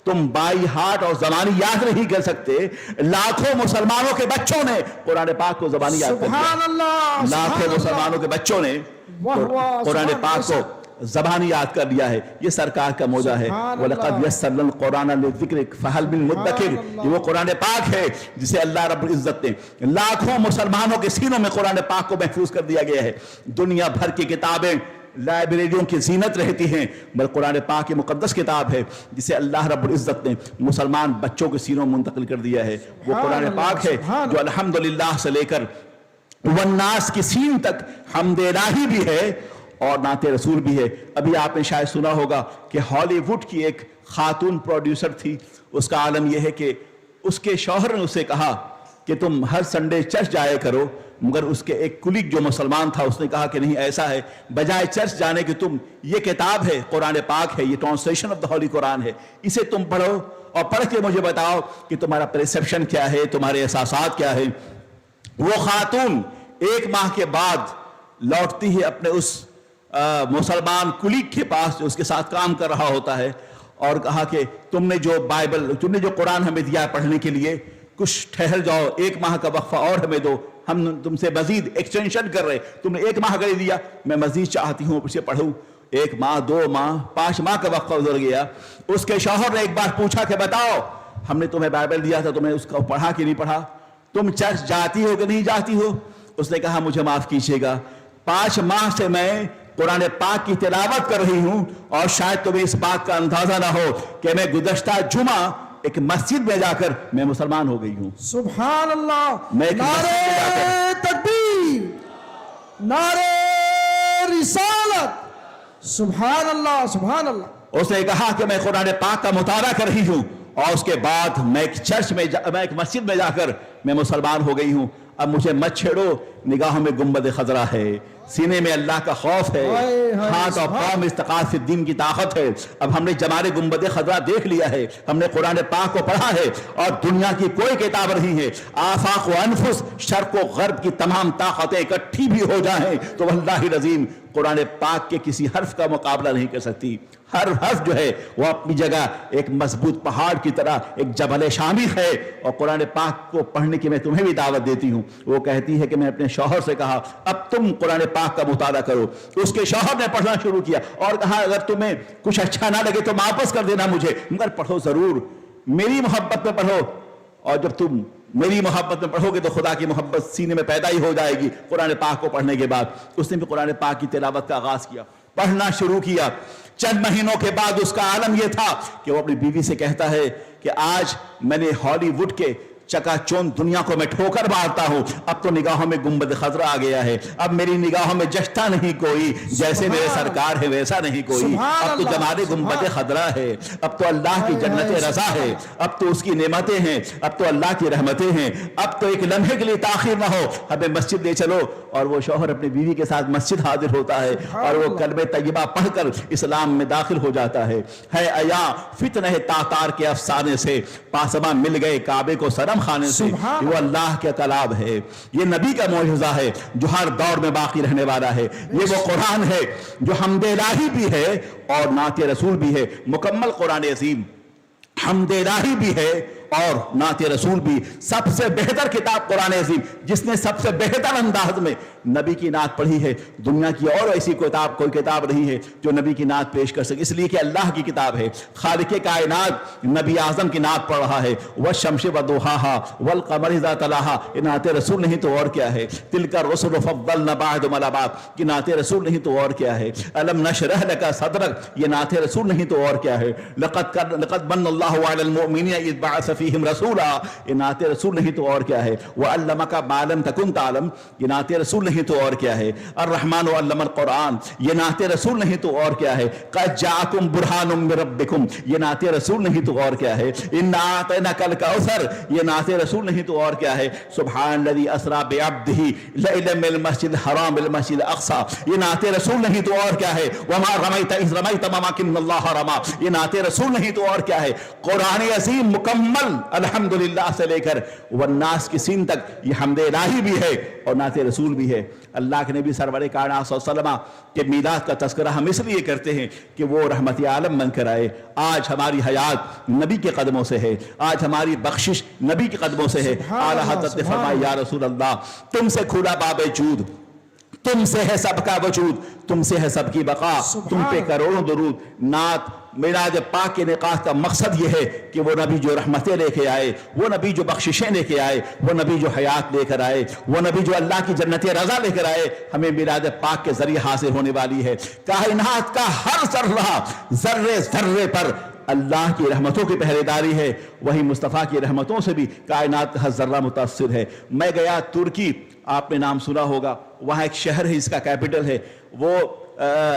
تم بائی ہارٹ اور زبانی یاد نہیں کر سکتے، لاکھوں مسلمانوں کے بچوں نے قرآن پاک کو زبانی یاد کر لیا۔ لاکھوں مسلمانوں کے بچوں نے قرآن پاک کو زبانی یاد کر لیا ہے۔ یہ سرکار کا موجہ ہے۔ وَلَقَدْ يَسَّرْنَا الْقُرْآنَ لِلذِّكْرِ فَهَلْ مِن مُدَّكِرٍ۔ یہ وہ قرآن پاک ہے جسے اللہ رب العزت نے لاکھوں مسلمانوں کے سینوں میں قرآن پاک کو محفوظ کر دیا گیا ہے۔ دنیا بھر کی کتابیں لائبریریوں کی زینت رہتی ہیں، بل قرآن پاک کی مقدس کتاب ہے جسے اللہ رب العزت نے مسلمان بچوں کے سینوں میں منتقل کر دیا ہے۔ وہ قرآن پاک ہے جو الحمدللہ سے لے کر والناس کی سین تک حمد الہی بھی ہے اور نعت رسول بھی ہے۔ ابھی آپ نے شاید سنا ہوگا کہ ہالی ووڈ کی ایک خاتون پروڈیوسر تھی، اس کا عالم یہ ہے کہ اس کے شوہر نے اسے کہا کہ تم ہر سنڈے چرچ جایا کرو، مگر اس کے ایک کلیگ جو مسلمان تھا اس نے کہا کہ نہیں، ایسا ہے بجائے چرچ جانے کہ تم، یہ کتاب ہے قرآن پاک ہے، یہ ٹرانسلیشن آف دا ہولی قرآن ہے، اسے تم پڑھو اور پڑھ کے مجھے بتاؤ کہ تمہارا پرسیپشن کیا ہے، تمہارے احساسات کیا ہے۔ وہ خاتون 1 ماہ کے بعد لوٹتی ہے اپنے اس مسلمان کلیگ کے پاس جو اس کے ساتھ کام کر رہا ہوتا ہے، اور کہا کہ تم نے جو قرآن ہمیں دیا پڑھنے کے لیے، کچھ ٹھہر جاؤ، 1 ماہ کا وقفہ اور ہمیں دو، ہم تم سے مزید ایکسٹینشن کر رہے، تم نے 1 ماہ کا دیا، میں مزید چاہتی ہوں اسے پڑھوں۔ 1 ماہ، 2 ماہ، 5 ماہ کا وقفہ گزر گیا۔ اس کے شوہر نے ایک بار پوچھا کہ بتاؤ، ہم نے تمہیں بائبل دیا تھا، تم نے اس کو پڑھا کہ نہیں پڑھا؟ تم چرچ جاتی ہو کہ نہیں جاتی ہو؟ اس نے کہا مجھے معاف کیجیے گا، 5 ماہ سے میں قرآن پاک کی تلاوت کر رہی ہوں، اور شاید تمہیں اس بات کا اندازہ نہ ہو کہ میں گزشتہ جمعہ ایک مسجد میں جا کر میں مسلمان ہو گئی ہوں۔ سبحان اللہ، میں ایک مسجد میں جا نعرے کر تکبیر، نعرے رسالت، سبحان اللہ سبحان اللہ۔ اس نے کہا کہ میں قرآن پاک کا مطالعہ کر رہی ہوں، اور اس کے بعد میں ایک مسجد میں جا کر میں مسلمان ہو گئی ہوں۔ اب مجھے مت چھیڑو، نگاہوں میں گنبد خضرا ہے، سینے میں اللہ کا خوف ہے، ہاتھ اور پاؤں میں استقامت فی الدین کی طاقت ہے۔ اب ہم نے جمال گنبد خضرا دیکھ لیا ہے، ہم نے قرآن پاک کو پڑھا ہے، اور دنیا کی کوئی کتاب نہیں ہے، آفاق و انفس، شرق و غرب کی تمام طاقتیں اکٹھی بھی ہو جائیں تو واللہ العظیم قرآن پاک کے کسی حرف کا مقابلہ نہیں کر سکتی۔ ہر حرف جو ہے وہ اپنی جگہ ایک مضبوط پہاڑ کی طرح ایک جبل شامخ ہے، اور قرآن پاک کو پڑھنے کی میں تمہیں بھی دعوت دیتی ہوں۔ وہ کہتی ہے کہ میں اپنے شوہر سے کہا اب تم قرآن پاک کا مطالعہ کرو۔ اس کے شوہر نے پڑھنا شروع کیا اور کہا اگر تمہیں کچھ اچھا نہ لگے تو واپس کر دینا مجھے، مگر پڑھو ضرور، میری محبت میں پڑھو، اور جب تم میری محبت میں پڑھو گے تو خدا کی محبت سینے میں پیدا ہی ہو جائے گی۔ قرآن پاک کو پڑھنے کے بعد اس نے بھی قرآن پاک کی تلاوت کا آغاز کیا، پڑھنا شروع کیا۔ چند مہینوں کے بعد اس کا عالم یہ تھا کہ وہ اپنی بیوی سے کہتا ہے کہ آج میں نے ہالی ووڈ کے چکا چون دنیا کو میں ٹھوکر مارتا ہوں، اب تو نگاہوں میں گنبد خضرا آ گیا ہے، اب میری نگاہوں میں جشتا نہیں کوئی، جیسے میرے سرکار ہے ویسا نہیں کوئی، اب تو جمال گنبد خضرا ہے، اب تو اللہ کی جنت رضا ہے، اب تو اس کی نعمتیں ہیں، اب تو اللہ کی رحمتیں ہیں، اب تو ایک لمحے کے لیے تاخیر نہ ہو، ہمیں مسجد لے چلو۔ اور وہ شوہر اپنی بیوی کے ساتھ مسجد حاضر ہوتا ہے اور وہ کلمہ طیبہ پڑھ کر اسلام میں داخل ہو جاتا ہے۔ ہے ایا فتنہ تاتار کے افسانے سے پاسباں مل گئے کعبے کو سرم خانے سے، وہ اللہ کا کلام ہے، یہ نبی کا معجزہ ہے جو ہر دور میں باقی رہنے والا ہے، یہ وہ قرآن ہے جو حمد الہی بھی ہے اور نعت رسول بھی ہے۔ مکمل قرآن عظیم حمد الہی بھی ہے اور نعت رسول بھی، سب سے بہتر کتاب قرآن عظیم جس نے سب سے بہتر انداز میں نبی کی نعت پڑھی ہے، دنیا کی اور ایسی کوئی کتاب نہیں ہے جو نبی کی نعت پیش کر سکے، اس لیے کہ اللہ کی کتاب ہے۔ خالق کائنات نبی اعظم کی نعت پڑھ رہا ہے، والشمس وضحاها والقمر اذا تلاها، یہ نعت رسول نہیں تو اور کیا ہے۔ تلک الرسل فضلنا بعضهم على بعض، یہ نعت رسول نہیں تو اور کیا ہے۔ الم نشرح لك صدرك، یہ نعت رسول نہیں تو اور کیا ہے۔ لقد من الله على المؤمنين اذ بعث فيهم رسولا، یہ نعت رسول نہیں تو اور کیا ہے۔ وعلمك ما لم تكن تعلم، یہ نعت رسول نہیں تو اور کیا ہے۔ الرحمن علم القرآن، یہ نعت رسول نہیں تو اور کیا ہے۔ قد جاءكم برهان من ربكم، یہ نعت رسول نہیں تو اور کیا ہے۔ انا اعطيناك الكوثر، یہ نعت رسول نہیں تو اور کیا ہے۔ سبحان الذي اسرى بعبده ليلا من المسجد الحرام الى المسجد الاقصى، یہ نعت رسول نہیں تو اور کیا ہے۔ وما رميت اذ رميت ولكن الله رمى، یہ نعت رسول نہیں تو اور کیا ہے۔ قرآن عظیم مکمل الحمدللہ سے لے کر والناس کی سین تک یہ حمد الہی بھی ہے اور نعت رسول بھی ہے۔ اللہ کے نبی سرور کائنات صلی اللہ علیہ وسلم کے میلاد کا تذکرہ ہم اس لیے کرتے ہیں کہ وہ رحمت عالم بن کر آئے۔ آج ہماری حیات نبی کے قدموں سے ہے، آج ہماری بخشش نبی کے قدموں سے ہے۔ اعلیٰ حضرت نے فرمایا یا رسول اللہ تم سے کھلا باب جود، تم سے ہے سب کا وجود، تم سے ہے سب کی بقا، تم پہ کروڑوں درود۔ نعت میلاد پاک کے نقاط کا مقصد یہ ہے کہ وہ نبی جو رحمتیں لے کے آئے، وہ نبی جو بخششیں لے کے آئے، وہ نبی جو حیات لے کر آئے، وہ نبی جو اللہ کی جنت رضا لے کر آئے، ہمیں میلاد پاک کے ذریعے حاصل ہونے والی ہے۔ کائنات کا ہر ذرے ذرے پر اللہ کی رحمتوں کی پہرے داری ہے، وہی مصطفیٰ کی رحمتوں سے بھی کائنات کا ہر ذرہ متاثر ہے۔ میں گیا ترکی، آپ نے نام سنا ہوگا، وہاں ایک شہر ہے، اس کا کیپٹل ہے وہ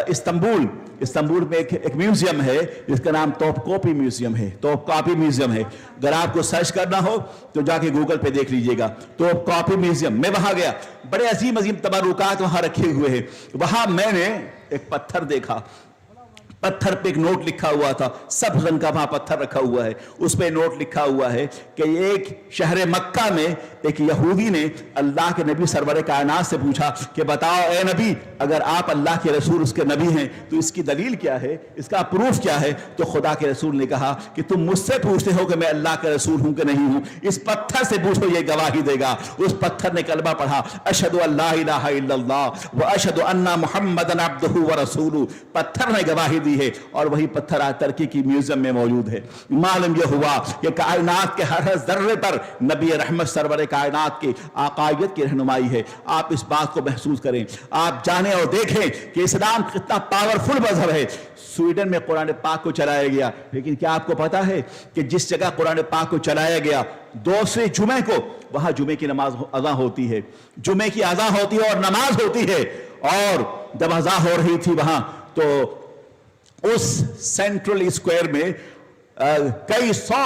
استنبول میں ایک میوزیم ہے جس کا نام توپ کاپی میوزیم ہے، توپ کاپی میوزیم ہے۔ اگر آپ کو سرچ کرنا ہو تو جا کے گوگل پہ دیکھ لیجئے گا، توپ کاپی میوزیم۔ میں وہاں گیا، بڑے عظیم عظیم تبرکات وہاں رکھے ہوئے ہیں۔ وہاں میں نے ایک پتھر دیکھا، پتھر پہ ایک نوٹ لکھا ہوا تھا, سبز رنگ کا وہاں پتھر رکھا ہوا ہے, اس پہ نوٹ لکھا ہوا ہے کہ ایک شہر مکہ میں ایک یہودی نے اللہ کے نبی سرور کائنات سے پوچھا کہ بتاؤ اے نبی, اگر آپ اللہ کے رسول اس کے نبی ہیں تو اس کی دلیل کیا ہے, اس کا پروف کیا ہے؟ تو خدا کے رسول نے کہا کہ تم مجھ سے پوچھتے ہو کہ میں اللہ کا رسول ہوں کہ نہیں ہوں, اس پتھر سے پوچھو, یہ گواہی دے گا. اس پتھر نے کلمہ پڑھا, اشہد ان لا الہ الا اللہ و اشہد ان محمدن عبدہ و رسولہ. پتھر نے گواہی دی ہے اور وہی پتھر آج ترکی کی میوزیم میں موجود ہے. معلوم یہ ہوا کہ کائنات کے ہر ذرے پر نبی رحمت سرور کائنات کی عقائد کی رہنمائی ہے. آپ اس بات کو محسوس کریں, آپ جانیں اور دیکھیں کہ اسلام کتنا پاورفل مذہب ہے. سویڈن میں قرآن پاک کو چلایا گیا, لیکن کیا آپ کو پتا ہے کہ جس جگہ قرآن پاک کو چلایا گیا دوسرے جمعے کو وہاں جمعے کی نماز اذان ہوتی ہے, جمعے کی اذان ہوتی ہے اور نماز ہوتی ہے. اور جب اذان ہو رہی تھی وہاں تو اس سینٹرل اسکوائر میں کئی سو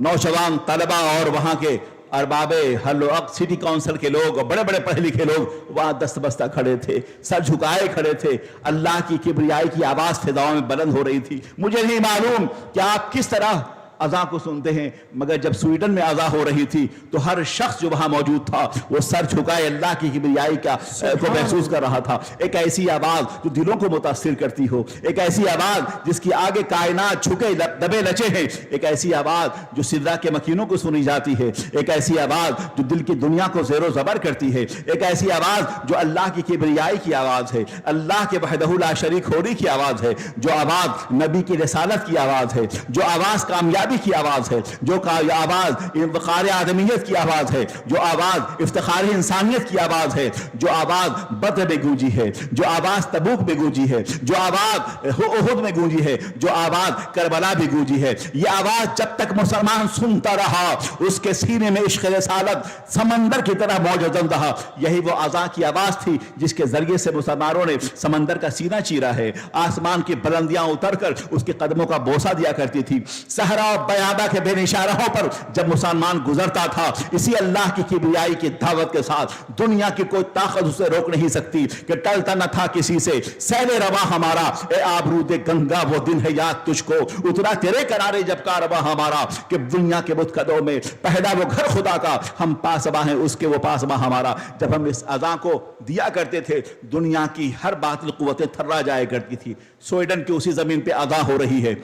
نوجوان طلبہ اور وہاں کے ارباب حل و عقد, سٹی کونسل کے لوگ اور بڑے بڑے پڑھے لکھے لوگ وہاں دست بستہ کھڑے تھے, سر جھکائے کھڑے تھے. اللہ کی کبریائی کی آواز فضاؤں میں بلند ہو رہی تھی. مجھے نہیں معلوم کہ آپ کس طرح اذان کو سنتے ہیں, مگر جب سویڈن میں اذان ہو رہی تھی تو ہر شخص جو وہاں موجود تھا وہ سر جھکائے اللہ کی کبریائی کو محسوس کر رہا تھا. ایک ایسی آواز جو دلوں کو متاثر کرتی ہو, ایک ایسی آواز جس کی آگے کائنات جھکے دبے لچے ہیں, ایک ایسی آواز جو سدرا کے مکینوں کو سنی جاتی ہے, ایک ایسی آواز جو دل کی دنیا کو زیر و زبر کرتی ہے, ایک ایسی آواز جو اللہ کی کبریائی کی آواز ہے, اللہ کے وحدہ لا شریک ہونے کی آواز ہے, جو آواز نبی کی رسالت کی آواز ہے, جو آواز کامیابی کی آواز ہے, جو آواز وقار آدمیت کی آواز ہے, جو آواز افتخار انسانیت کی آواز ہے, جو آواز بدر میں گونجی ہے, جو آواز تبوک میں گونجی ہے, جو آواز احد میں گونجی ہے, جو آواز کربلا بھی گونجی ہے. یہ آواز جب تک مسلمان سنتا رہا اس کے سینے میں عشق رسالت سمندر کی طرح موجود رہا. یہی وہ اذان کی آواز تھی جس کے ذریعے سے مسلمانوں نے سمندر کا سینہ چیرا ہے, آسمان کی بلندیاں اتر کر اس کے قدموں کا بوسہ دیا کرتی تھی. صحرا اور بیابا کے بے نشانہوں پر جب مسلمان گزرتا تھا, اسی اللہ کی کبریائی کی دعوت کے ساتھ دنیا کی کوئی طاقت اسے روک نہیں سکتی کہ ٹلتا نہ تھا کسی سے. سیل رواں ہمارا اے آبرود گنگا وہ دن ہے یاد تجھ کو, اترا تیرے کنارے جب کارواں ہمارا کہ دنیا کے بتکدوں میں پہلا وہ گھر خدا کا, ہم پاسباں ہیں اس کے وہ پاسباں ہمارا. جب ہم اس اذان کو دیا کرتے تھے دنیا کی ہر باطل قوتیں تھرا جایا کرتی تھی. سویڈن کی اسی زمین پہ اذان ہو رہی ہے,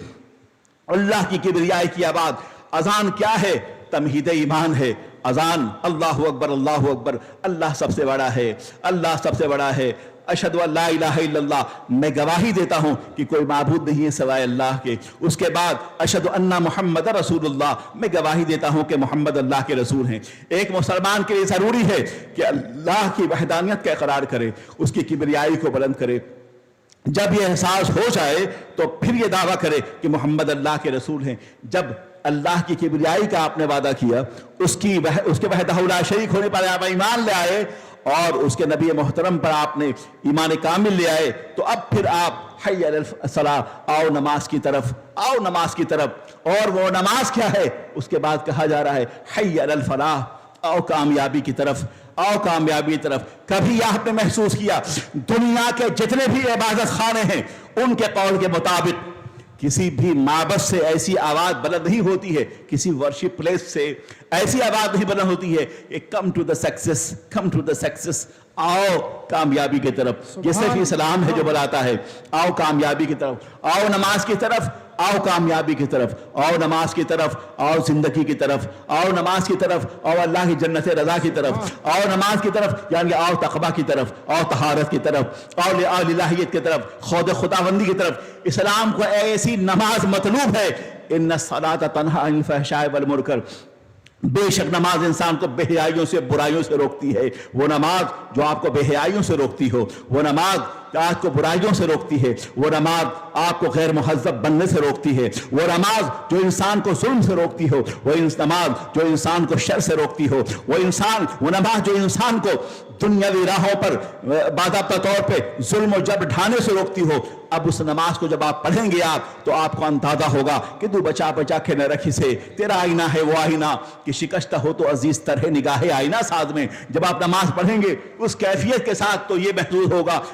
اللہ کی کبریائی کی آواز. اذان کیا ہے؟ تمہید ایمان ہے. اذان اللہ اکبر اللہ اکبر, اللہ سب سے بڑا ہے, اللہ سب سے بڑا ہے. اشہد ان لا الہ الا اللہ, میں گواہی دیتا ہوں کہ کوئی معبود نہیں ہے سوائے اللہ کے. اس کے بعد اشہد ان محمد رسول اللہ, میں گواہی دیتا ہوں کہ محمد اللہ کے رسول ہیں. ایک مسلمان کے لیے ضروری ہے کہ اللہ کی وحدانیت کا اقرار کرے, اس کی کبریائی کو بلند کرے. جب یہ احساس ہو جائے تو پھر یہ دعویٰ کرے کہ محمد اللہ کے رسول ہیں. جب اللہ کی کبریائی کا آپ نے وعدہ کیا, اس کے وحدہ لا شریک ہونے پر آپ ایمان لے آئے اور اس کے نبی محترم پر آپ نے ایمان کامل لے آئے, تو اب پھر آپ حی علی الصلاۃ, آؤ نماز کی طرف, آؤ نماز کی طرف. اور وہ نماز کیا ہے؟ اس کے بعد کہا جا رہا ہے حی علی الفلاح, آؤ کامیابی کی طرف, آؤ کامیابی کی طرف. کبھی آپ نے محسوس کیا دنیا کے جتنے بھی عبادت خانے ہیں ان کے قول کے مطابق کسی بھی معبد سے ایسی آواز بلند نہیں ہوتی ہے, کسی ورشپ پلیس سے ایسی آواز نہیں بلند ہوتی ہے کہ come to the success, come to the success, آؤ کامیابی کی طرف. یہ صرف اسلام ہے جو بلاتا ہے آؤ کامیابی کی طرف, آؤ نماز کی طرف, آؤ کامیابی کی طرف, آؤ نماز کی طرف, آؤ زندگی کی طرف, آؤ نماز کی طرف, آؤ اللہ کی جنت رضا کی طرف, آؤ نماز کی طرف یعنی آؤ تقویٰ کی طرف, آؤ طہارت کی طرف, آؤ الہیت کی طرف, خود خداوندی کی طرف. اسلام کو ایسی نماز مطلوب ہے, ان الصلاۃ تنہی عن الفحشاء والمنکر, بے شک نماز انسان کو بے حیائیوں سے برائیوں سے روکتی ہے. وہ نماز جو آپ کو بے حیائیوں سے روکتی ہو, وہ نماز آپ کو برائیوں سے روکتی ہے, وہ نماز آپ کو غیر مہذب بننے سے روکتی ہے, وہ نماز جو انسان کو ظلم سے روکتی ہو, وہ نماز جو انسان کو شر سے روکتی ہو, وہ نماز جو انسان کو دنیاوی راہوں پر باضابطہ طور پہ ظلم و جبر ڈھانے سے روکتی ہو. اب اس نماز کو جب آپ پڑھیں گے تو آپ کو اندازہ ہوگا کہ تو بچا بچا کے نہ رکھی سے, تیرا آئینہ ہے وہ آئینہ کہ شکستہ ہو تو عزیز طرح نگاہ آئینہ ساز میں. جب آپ نماز پڑھیں گے اس کیفیت کے ساتھ تو یہ محسوس ہوگا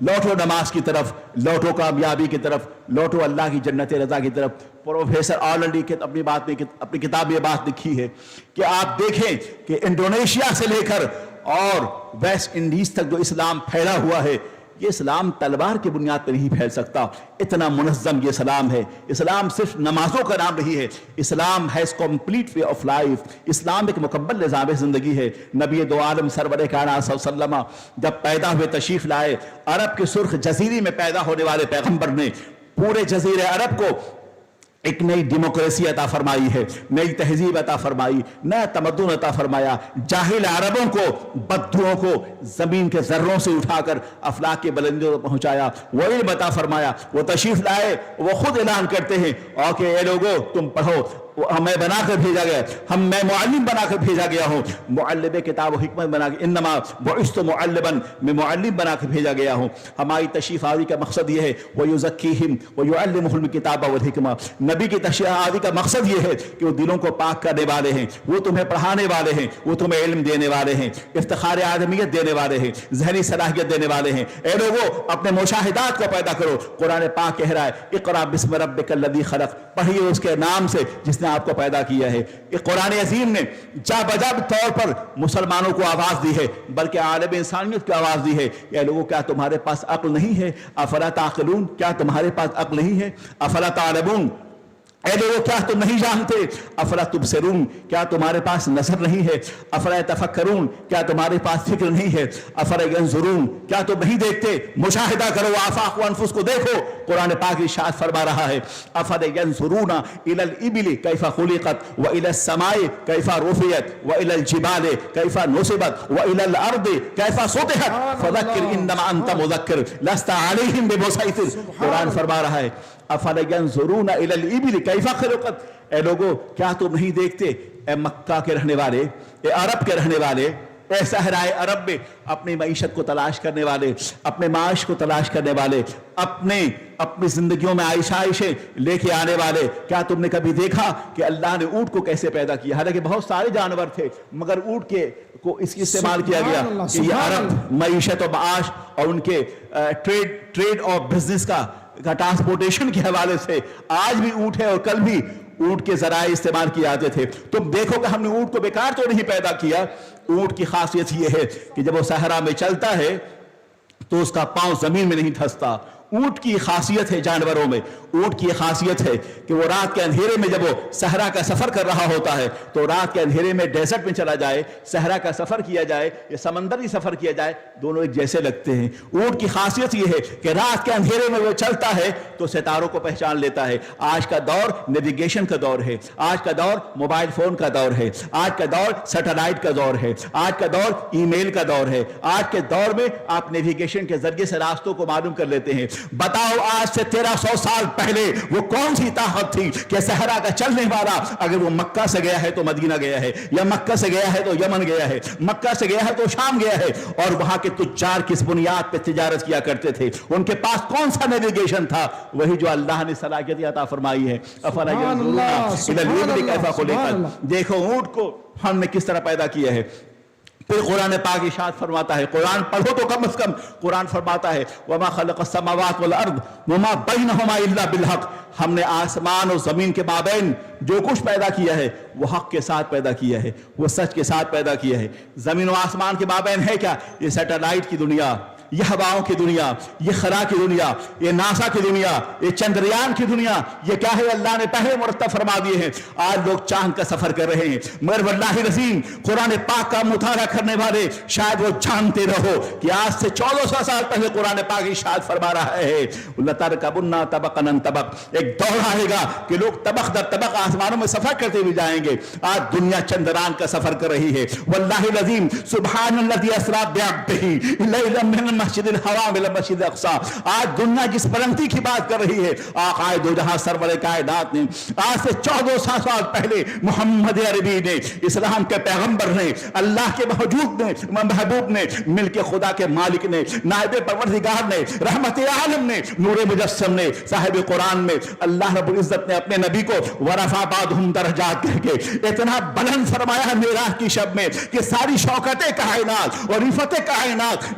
لوٹو نماز کی طرف، لوٹو کامیابی کی طرف، لوٹو اللہ کی جنت رضا کی طرف۔ پروفیسر آلریڈی اپنی بات میں اپنی کتاب میں بات لکھی ہے کہ آپ دیکھیں کہ انڈونیشیا سے لے کر اور ویسٹ انڈیز تک جو اسلام پھیلا ہوا ہے، یہ اسلام تلوار کی بنیاد پر نہیں پھیل سکتا، اتنا منظم یہ اسلام ہے۔ اسلام صرف نمازوں کا نام نہیں ہے، اسلام has complete way of life, اسلام ایک مکمل نظام زندگی ہے۔ نبی دو عالم سرور کائنات صلی اللہ علیہ وسلم جب پیدا ہوئے، تشریف لائے، عرب کے سرخ جزیرے میں پیدا ہونے والے پیغمبر نے پورے جزیرے عرب کو ایک نئی ڈیموکریسی عطا فرمائی ہے، نئی تہذیب عطا فرمائی، نیا تمدن عطا فرمایا۔ جاہل عربوں کو، بدوؤں کو زمین کے ذروں سے اٹھا کر افلاک کے بلندیوں تک پہنچایا، وہ علم عطا فرمایا۔ وہ تشریف لائے، وہ خود اعلان کرتے ہیں اور کہ اے لوگو تم پڑھو، ہمیں بنا کر بھیجا گیا، میں معلم بنا کر بھیجا گیا ہوں، معلم کتاب و حکمت بنا کے، انما بعثت معلما، میں معلم بنا کر بھیجا گیا ہوں۔ ہماری تشریف آوری کا مقصد یہ ہے وَيُزَكِّيهِمْ وَيُعَلِّمُهُمُ الْكِتَابَ وَالْحِكْمَةَ، نبی کی تشریف آوری کا مقصد یہ ہے کہ وہ دلوں کو پاک کرنے والے ہیں، وہ تمہیں پڑھانے والے ہیں، وہ تمہیں علم دینے والے ہیں، افتخار آدمیت دینے والے ہیں، ذہنی صلاحیت دینے والے ہیں۔ اے لوگو اپنے مشاہدات کو پیدا کرو۔ قرآن پاک کہہ رہا ہے اقرأ بسم ربک الذی خلق، پڑھیے اس کے نام سے جس نے آپ کو پیدا کیا ہے۔ یہ قرآن عظیم نے جا بجا طور پر مسلمانوں کو آواز دی ہے، بلکہ عالم انسانیت کو آواز دی ہے۔ اے لوگوں کیا تمہارے پاس عقل نہیں ہے؟ افلا تعقلون، کیا تمہارے پاس عقل نہیں ہے؟ افلا تعلمون، اے لوگوں کیا تم نہیں جانتے؟ افلا تبصرون، کیا تمہارے پاس نظر نہیں ہے؟ افلا تفکرون، کیا تمہارے پاس فکر نہیں ہے؟ افلا ینظرون، کیا تم نہیں دیکھتے؟ مشاہدہ کرو، آفاق و انفس کو دیکھو۔ قرآن پاک ارشاد فرما رہا ہے افلا ینظرون الی الابل کیف خلقت والی السماء کیف رفعت والی الجبال کیف نصبت والی الارض کیف سطحت فذکر انما انت مذکر لست علیہم بمسیطر۔ قرآن فرما رہا ہے افلا ینظرون الی الابل کیف خلقت، اے لوگو کیا تم نہیں دیکھتے؟ اے مکہ کے رہنے والے، اے عرب کے رہنے والے، اے صحرائے عرب میں اپنی معیشت کو تلاش کرنے والے، اپنے معاش کو تلاش کرنے والے، اپنی زندگیوں میں عائشیں لے کے آنے والے، کیا تم نے کبھی دیکھا کہ اللہ نے اونٹ کو کیسے پیدا کیا؟ حالانکہ بہت سارے جانور تھے مگر اونٹ کو اس کی استعمال کیا گیا کہ یہ عرب معیشت و معاش اور ان کے ٹریڈ اور بزنس کا ٹرانسپورٹیشن کے حوالے سے آج بھی اونٹ ہے اور کل بھی اونٹ کے ذرائع استعمال کیے جاتے تھے۔ تم دیکھو کہ ہم نے اونٹ کو بیکار تو نہیں پیدا کیا۔ اونٹ کی خاصیت یہ ہے کہ جب وہ صحرا میں چلتا ہے تو اس کا پاؤں زمین میں نہیں دھستا۔ اونٹ کی خاصیت ہے جانوروں میں، اونٹ کی خاصیت ہے کہ وہ رات کے اندھیرے میں جب وہ صحرا کا سفر کر رہا ہوتا ہے تو رات کے اندھیرے میں ڈیزرٹ میں چلا جائے، صحرا کا سفر کیا جائے یا سمندری سفر کیا جائے، دونوں ایک جیسے لگتے ہیں۔ اونٹ کی خاصیت یہ ہے کہ رات کے اندھیرے میں وہ چلتا ہے تو ستاروں کو پہچان لیتا ہے۔ آج کا دور نیویگیشن کا دور ہے، آج کا دور موبائل فون کا دور ہے، آج کا دور سیٹلائٹ کا دور ہے، آج کا دور ای میل کا دور ہے۔ آج کے دور میں آپ نیویگیشن کے ذریعے سے راستوں کو معلوم کر لیتے ہیں۔ بتاؤ آج سے 1300 سال پہلے وہ کون سی طاقت تھی کہ صحرا کا چلنے والا اگر وہ مکہ سے گیا ہے تو مدینہ گیا ہے، یا مکہ سے گیا ہے تو یمن گیا ہے، مکہ سے گیا ہے تو شام گیا ہے، اور وہاں کے تجار کس بنیاد پہ تجارت کیا کرتے تھے؟ ان کے پاس کون سا نیویگیشن تھا؟ وہی جو اللہ نے صلاحیت عطا فرمائی ہے۔ افلا ینظرون الی الابل کیف خلقت، دیکھو اونٹ کو ہم نے کس طرح پیدا کیا ہے۔ پھر قرآن پاک ارشاد فرماتا ہے، قرآن پڑھو تو کم از کم، قرآن فرماتا ہے وما خلق السماوات والارض وما بینہما الا بالحق، ہم نے آسمان اور زمین کے مابین جو کچھ پیدا کیا ہے وہ حق کے ساتھ پیدا کیا ہے، وہ سچ کے ساتھ پیدا کیا ہے۔ زمین و آسمان کے مابین ہے کیا؟ یہ سیٹلائٹ کی دنیا، یہ ہواؤں کی دنیا، یہ خلا کی دنیا، یہ ناسا کی دنیا، یہ چندریان کی دنیا، یہ کیا ہے؟ اللہ نے پہلے مرتب فرما دیے ہیں۔ آج لوگ چاند کا سفر کر رہے ہیں، مگر واللہ العظیم قرآن پاک کا مطالعہ کرنے والے شاید وہ جانتے رہو کہ آج سے 1400 سال پہلے قرآن پاک ارشاد فرما رہا ہے لَتَرْكَبُنَّ طَبَقًا عَنْ طَبَقٍ، ایک دور آئے گا کہ لوگ طبق در طبق آسمانوں میں سفر کرتے ہوئے جائیں گے۔ آج دنیا چندران کا سفر کر رہی ہے۔ واللہ العظیم سبحان الذی اسریٰ بعبدہ لیلا من مسجد الحرام الى مسجد اقصی، آج دنیا جس بلندی کی بات کر رہی ہے آقا دو جہاں سرور کائنات نے آج سے 1400 سال پہلے محمد عربی نے، اسلام کے پیغمبر نے، اللہ کے محبوب نے، مل کے خدا کے مالک نے، نائب پروردگار نے، رحمت عالم نے، نور مجسم نے، صاحب قرآن میں اللہ رب العزت نے اپنے نبی کو ورفع بعضهم درجات کہہ کے اتنا بلند فرمایا ہے معراج کی شب میں کہ ساری شوکت کائنات اور رفعت کائنات،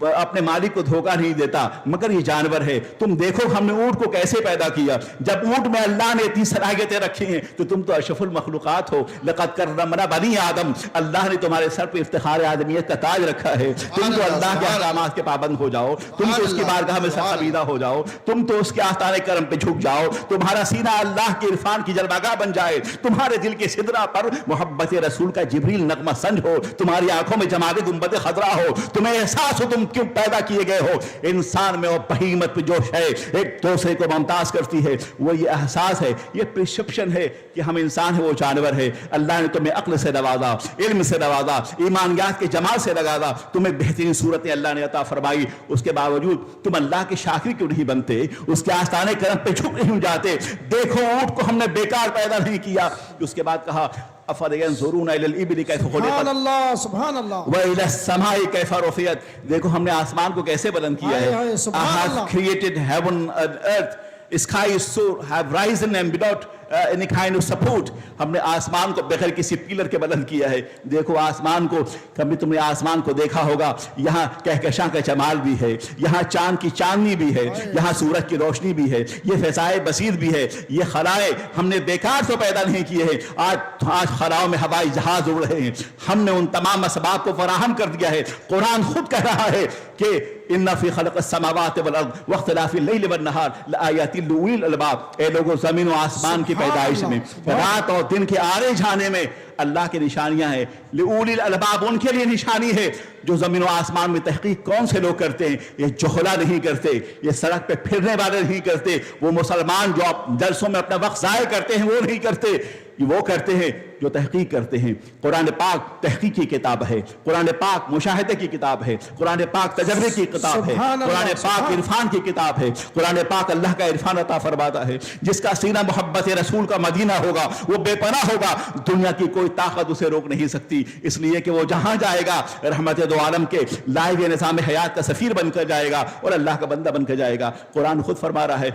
اپنے مالک کو دھوکہ نہیں دیتا مگر یہ جانور ہے. تم دیکھو ہم نے اونٹ کو کیسے پیدا کیا. جب اونٹ میں اللہ نے اتنی صلاحیتیں رکھی ہیں تو تم تو اشرف المخلوقات ہو. لقد کرمنا بنی آدم, اللہ نے تمہارے سر پہ افتخار آدمیت کا تاج رکھا ہے. تم تو اللہ کے احکامات کے پابند ہو جاؤ, تم تو اس کی بارگاہ میں سرخمیدہ ہو جاؤ, تم تو اس کے آستانے کرم پہ جھک جاؤ, تمہارا سینہ اللہ کے عرفان کی جلوہ بن جائے, تمہارے دل کے سدرہ پر محبت رسول کا جبریل نغمہ سنج ہو, تمہاری آنکھوں میں جمال گنبد خضرا ہو, تمہیں احساس ہو تم کیوں پیدا کیے گئے ہو. انسان میں وہ بہیمت پہ جو ہے ایک دوسرے کو ممتاز کرتی ہے وہ یہ احساس ہے, یہ پرسپشن ہے کہ ہم انسان ہیں وہ جانور ہے. اللہ نے تمہیں عقل سے نوازا, علم سے نوازا, ایمانیات کے جمال سے نوازا, تمہیں بہترین صورتیں اللہ نے عطا فرمائی. اس کے باوجود تم اللہ کے شاکر کیوں نہیں بنتے, اس کے آستانے کرم پہ جھک نہیں جاتے. دیکھو اونٹ کو ہم نے بیکار پیدا نہیں کیا. اس کے بعد کہا افَلَيَنْظُرُونَ إِلَى الْإِبِلِ كَيْفَ سبحان خُلِقَتْ اللہ سبحان اللہ. وَإِلَى السَّمَاءِ كَيْفَ رُفِعَتْ, دیکھو ہم نے آسمان کو کیسے بلند کیا ہے. ہائے سبحان I Allah. have created heaven and earth, sky is so have risen and without any kind of support. ہم نے آسمان کو بغیر کسی پیلر کے بلند کیا ہے. دیکھو آسمان کو, کبھی تم نے آسمان کو دیکھا ہوگا, یہاں کہکشاں کا جمال بھی ہے, یہاں چاند کی چاندنی بھی ہے, یہاں سورج کی روشنی بھی ہے, یہ فضائے بصیر بھی ہے. یہ خلائے ہم نے بیکار تو پیدا نہیں کیے ہیں. آج خلاؤں میں ہوائی جہاز اڑ رہے ہیں, ہم نے ان تمام اسباب کو فراہم کر دیا ہے. قرآن خود کہہ رہا ہے کہ ان فی خلق السماوات والارض واختلاف اللیل والنہار لآیات لأولی الالباب. اے لوگوں, زمین و آسمان کی پیدائش میں, رات اور دن کے آنے جانے میں اللہ کی نشانیاں ہیں. لأولی الالباب, ان کے لیے نشانی ہے جو زمین و آسمان میں تحقیق کون سے لوگ کرتے ہیں. یہ جہلا نہیں کرتے, یہ سڑک پہ پھرنے والے نہیں کرتے, وہ مسلمان جو جلسوں میں اپنا وقت ضائع کرتے ہیں وہ نہیں کرتے. وہ کرتے ہیں جو تحقیق کرتے ہیں. قرآن پاک تحقیق کی کتاب ہے, قرآن پاک مشاہدے کی کتاب ہے, قرآن پاک تجربے کی کتاب ہے, قرآن پاک عرفان کی کتاب ہے. قرآن پاک اللہ کا عرفان عطا فرماتا ہے. جس کا سینہ محبت رسول کا مدینہ ہوگا وہ بے پناہ ہوگا, دنیا کی کوئی طاقت اسے روک نہیں سکتی, اس لیے کہ وہ جہاں جائے گا رحمت دو عالم کے لائیو نظام حیات کا سفیر بن کر جائے گا اور اللہ کا بندہ بن کر جائے گا. قرآن خود فرما رہا ہے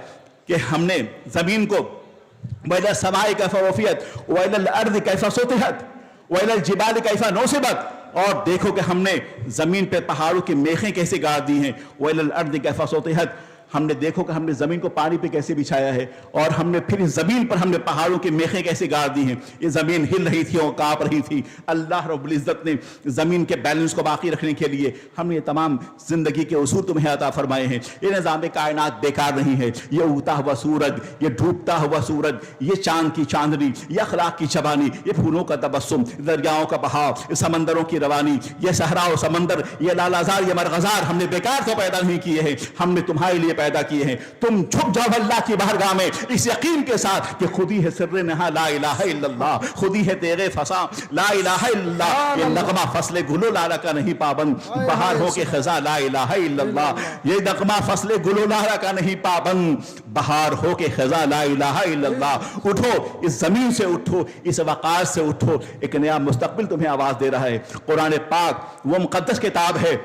کہ ہم نے زمین کو وَإِلَى السَّمَاءِ كَيْفَ رُفِعَتْ وَإِلَى الْأَرْضِ كَيْفَ سُطِحَتْ وَإِلَى الْجِبَالِ كَيْفَ نُصِبَتْ, اور دیکھو کہ ہم نے زمین پہ پہاڑوں کی میخیں کیسے گاڑ دی ہیں. وَإِلَى الْأَرْضِ كَيْفَ سُطِحَتْ, ہم نے دیکھو کہ ہم نے زمین کو پانی پہ کیسے بچھایا ہے, اور ہم نے پھر اس زمین پر ہم نے پہاڑوں کی میخیں کیسے گاڑ دی ہیں. یہ زمین ہل رہی تھی اور کانپ رہی تھی. اللہ رب العزت نے زمین کے بیلنس کو باقی رکھنے کے لیے ہم نے یہ تمام زندگی کے اصول تمہیں عطا فرمائے ہیں. یہ نظام کائنات بیکار نہیں ہے. یہ اگتا ہوا سورج, یہ ڈوبتا ہوا سورج, یہ چاند کی چاندنی, یہ اخلاق کی چبانی, یہ پھولوں کا تبسم, دریاؤں کا بہاؤ, سمندروں کی روانی, یہ صحرا و سمندر, یہ لالازار, یہ مرغزار ہم نے بیکار تو پیدا نہیں کیے ہیں, ہم نے تمہارے لیے پیدا کیے ہیں. تم جھک جاؤ اللہ کی بارگاہ میں اس یقین کے ساتھ کہ خود ہی ہے سر نہا لا الہ الا اللہ, خود ہی ہے تیغ فساں لا الہ الا اللہ. یہ نغمہ فصل گل و لالہ کا نہیں پابند, بہار ہو کے خزاں لا الہ الا اللہ. یہ نغمہ فصل گل و لالہ کا نہیں پابند, بہار ہو کے خزاں لا الہ الا اللہ. اٹھو, اس زمین سے اٹھو, اس وقار سے اٹھو, ایک نیا مستقبل تمہیں آواز دے رہا ہے. قرآن پاک وہ مقدس کتاب ہے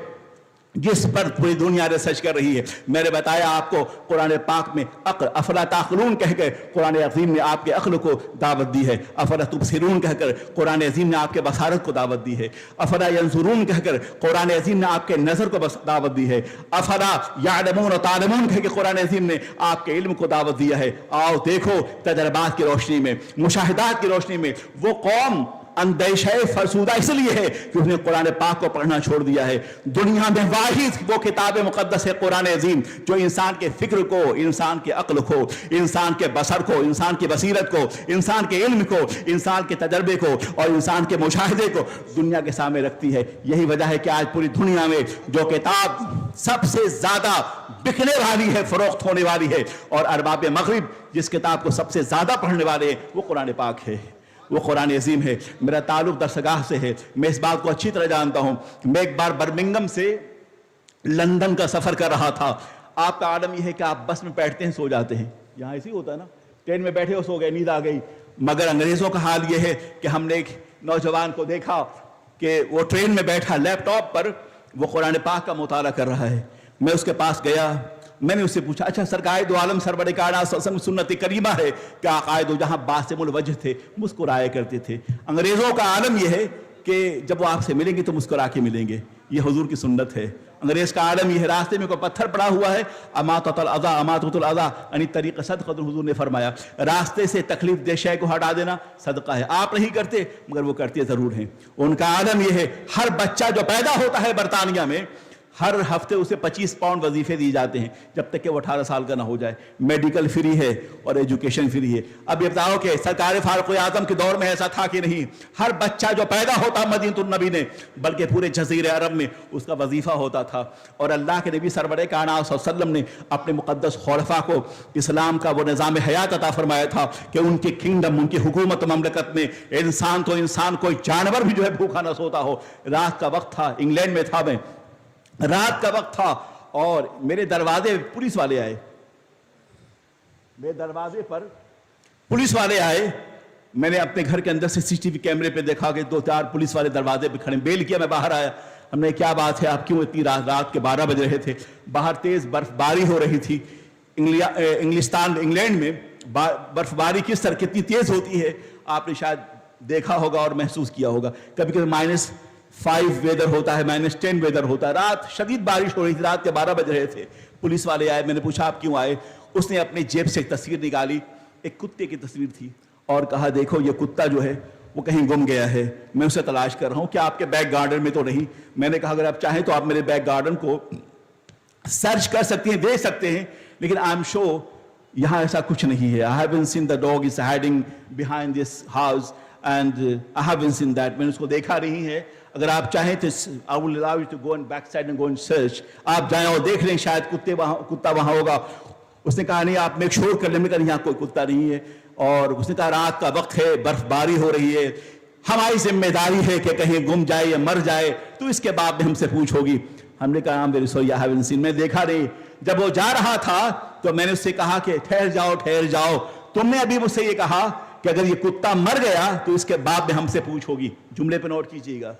جس پر پوری دنیا ریسرچ کر رہی ہے. میں نے بتایا آپ کو قرآن پاک میں عقل افلا تعقلون کہہ کر قرآن عظیم نے آپ کے عقل کو دعوت دی ہے. افلا تبصرون کہہ کر قرآن عظیم نے آپ کے بصارت کو دعوت دی ہے. افلا ینظرون کہہ کر قرآن عظیم نے آپ کے نظر کو دعوت دی ہے. افلا یعلمون و تعلمون کہہ کے قرآن عظیم نے آپ کے علم کو دعوت دیا ہے. آؤ دیکھو تجربات کی روشنی میں, مشاہدات کی روشنی میں وہ قوم اندیشہ فرسودہ اس لیے ہے کہ اس نے قرآن پاک کو پڑھنا چھوڑ دیا ہے. دنیا میں واحد وہ کتاب مقدس ہے قرآن عظیم جو انسان کے فکر کو, انسان کے عقل کو, انسان کے بصر کو, انسان کی بصیرت کو, انسان کے علم کو, انسان کے تجربے کو اور انسان کے مشاہدے کو دنیا کے سامنے رکھتی ہے. یہی وجہ ہے کہ آج پوری دنیا میں جو کتاب سب سے زیادہ بکنے والی ہے, فروخت ہونے والی ہے, اور ارباب مغرب جس کتاب کو سب سے زیادہ پڑھنے والے ہیں وہ قرآن پاک ہے, وہ قرآن عظیم ہے. میرا تعلق درسگاہ سے ہے, میں اس بات کو اچھی طرح جانتا ہوں. میں ایک بار برمنگم سے لندن کا سفر کر رہا تھا. آپ کا عالم یہ ہے کہ آپ بس میں بیٹھتے ہیں سو جاتے ہیں, یہاں ایسے ہی ہوتا ہے نا, ٹرین میں بیٹھے ہو سو گئے, نیند آ گئی. مگر انگریزوں کا حال یہ ہے کہ ہم نے ایک نوجوان کو دیکھا کہ وہ ٹرین میں بیٹھا لیپ ٹاپ پر وہ قرآن پاک کا مطالعہ کر رہا ہے. میں اس کے پاس گیا, میں نے اس سے پوچھا اچھا سر قائد عالم سرور کائنات سنت کریمہ ہے کہ عقائد جہاں باسم الوجہ تھے مسکرایا کرتے تھے. انگریزوں کا عالم یہ ہے کہ جب وہ آپ سے ملیں گے تو مسکرا کے ملیں گے. یہ حضور کی سنت ہے. انگریز کا عالم یہ ہے, راستے میں کوئی پتھر پڑا ہوا ہے, اماطۃ الاذی یعنی طریقہ صدقہ, حضور نے فرمایا راستے سے تکلیف دہ شے کو ہٹا دینا صدقہ ہے. آپ نہیں کرتے مگر وہ کرتے ضرور ہیں. ان کا عالم یہ ہے, ہر بچہ جو پیدا ہوتا ہے برطانیہ میں ہر ہفتے اسے 25 پاؤنڈ وظیفے دیے جاتے ہیں جب تک کہ وہ 18 سال کا نہ ہو جائے. میڈیکل فری ہے اور ایجوکیشن فری ہے. اب یہ بتاؤ کہ سرکار فاروق اعظم کے دور میں ایسا تھا کہ نہیں؟ ہر بچہ جو پیدا ہوتا مدینہ النبی نے بلکہ پورے جزیرہ عرب میں اس کا وظیفہ ہوتا تھا. اور اللہ کے نبی سرور کائنات صلی اللہ علیہ وسلم نے اپنے مقدس خلفاء کو اسلام کا وہ نظام حیات عطا فرمایا تھا کہ ان کی کنگڈم, ان کی حکومت مملکت میں انسان کوئی جانور بھی جو ہے بھوکا نہ سوتا ہو. رات کا وقت تھا, انگلینڈ میں تھا میں, رات کا وقت تھا اور میرے دروازے پولیس والے آئے, میرے دروازے پر پولیس والے آئے. میں نے اپنے گھر کے اندر سے CCTV کیمرے پہ دیکھا کہ 2-4 پولیس والے دروازے پہ کھڑے. بیل کیا, میں باہر آیا. ہم نے کیا بات ہے, آپ کیوں اتنی رات کے 12 بج رہے تھے؟ باہر تیز برف باری ہو رہی تھی. انگلینڈ میں برف باری کس طرح کتنی تیز ہوتی ہے آپ نے شاید دیکھا ہوگا اور محسوس کیا ہوگا. کبھی کبھی -5 ویدر ہوتا ہے, -10 ویدر ہوتا ہے. رات شدید بارش ہو رہی تھی, رات کے 12 بج رہے تھے. پولیس والے آئے, میں نے پوچھا آپ کیوں آئے؟ اس نے اپنی جیب سے ایک تصویر نکالی, ایک کتے کی تصویر تھی, اور کہا دیکھو یہ کتا جو ہے وہ کہیں گم گیا ہے, میں اسے تلاش کر رہا ہوں, کیا آپ کے بیک گارڈن میں تو نہیں؟ میں نے کہا اگر آپ چاہیں تو آپ میرے بیک گارڈن کو سرچ کر سکتے ہیں, دیکھ سکتے ہیں, لیکن آئی ایم شور یہاں ایسا کچھ نہیں ہے. I haven't seen the dog is hiding behind this house and I haven't seen that. میں نے اس کو دیکھا نہیں ہے. اگر آپ چاہیں تو I will allow you to go and back side and go and search. آپ جائیں اور دیکھ لیں, شاید کتا وہاں ہوگا. اس نے کہا نہیں, آپ میک شور کر لیں. میں کہا یہاں کوئی کتا نہیں ہے. اور اس نے کہا رات کا وقت ہے, برف باری ہو رہی ہے, ہماری ذمہ داری ہے کہ کہیں گم جائے یا مر جائے تو اس کے بعد ہم سے پوچھو گی. ہم نے کہا very sorry I haven't seen. میں دیکھا نہیں. جب وہ جا رہا تھا تو میں نے اس سے کہا کہ ٹھہر جاؤ. تم نے ابھی مجھ سے یہ کہا کہ اگر یہ کتا مر گیا تو اس کے بعد میں ہم سے پوچھو گی. جملے پہ نوٹ کیجئے گا.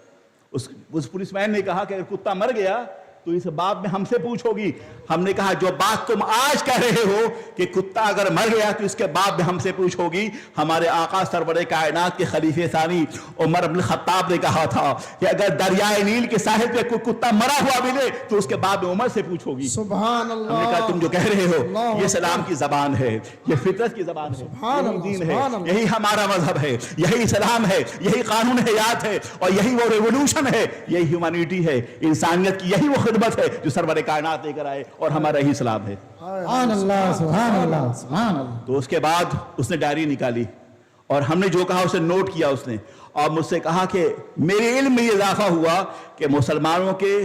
اس پولیس مین نے کہا کہ اگر کتا مر گیا تو اس باب میں ہم سے پوچھو گی. ہم نے کہا جو بات تم آج کہہ رہے ہو کہ کتا اگر مر گیا تو اس کے باب میں ہم سے پوچھو گی, ہمارے آقا سرور کائنات کے خلیفہ ثانی عمر بن الخطاب نے کہا تھا کہ اگر دریائے نیل کے ساحل پہ کوئی کتا مرا ہوا ملے تو اس کے باب میں عمر سے پوچھو گی. سبحان اللہ. ہم نے کہا تم جو کہہ رہے ہو یہ اسلام کی زبان ہے, یہ فطرت کی زبان ہے, یہی دین ہے, یہی ہمارا مذہب ہے, یہی اسلام ہے, یہی قانون حیات ہے, اور یہی وہ ریولوشن ہے, یہی ہیومینٹی ہے, انسانیت کی یہی وہ خدمت ہے جو سرور کائنات لے کر آئے, اور ہمارا یہی اسلام ہے. سبحان اللہ, سبحان اللہ, سبحان اللہ. تو اس کے بعد اس نے ڈائری نکالی اور ہم نے جو کہا اسے نوٹ کیا اس نے, اور مجھ سے کہا کہ میرے علم میں یہ اضافہ ہوا کہ مسلمانوں کے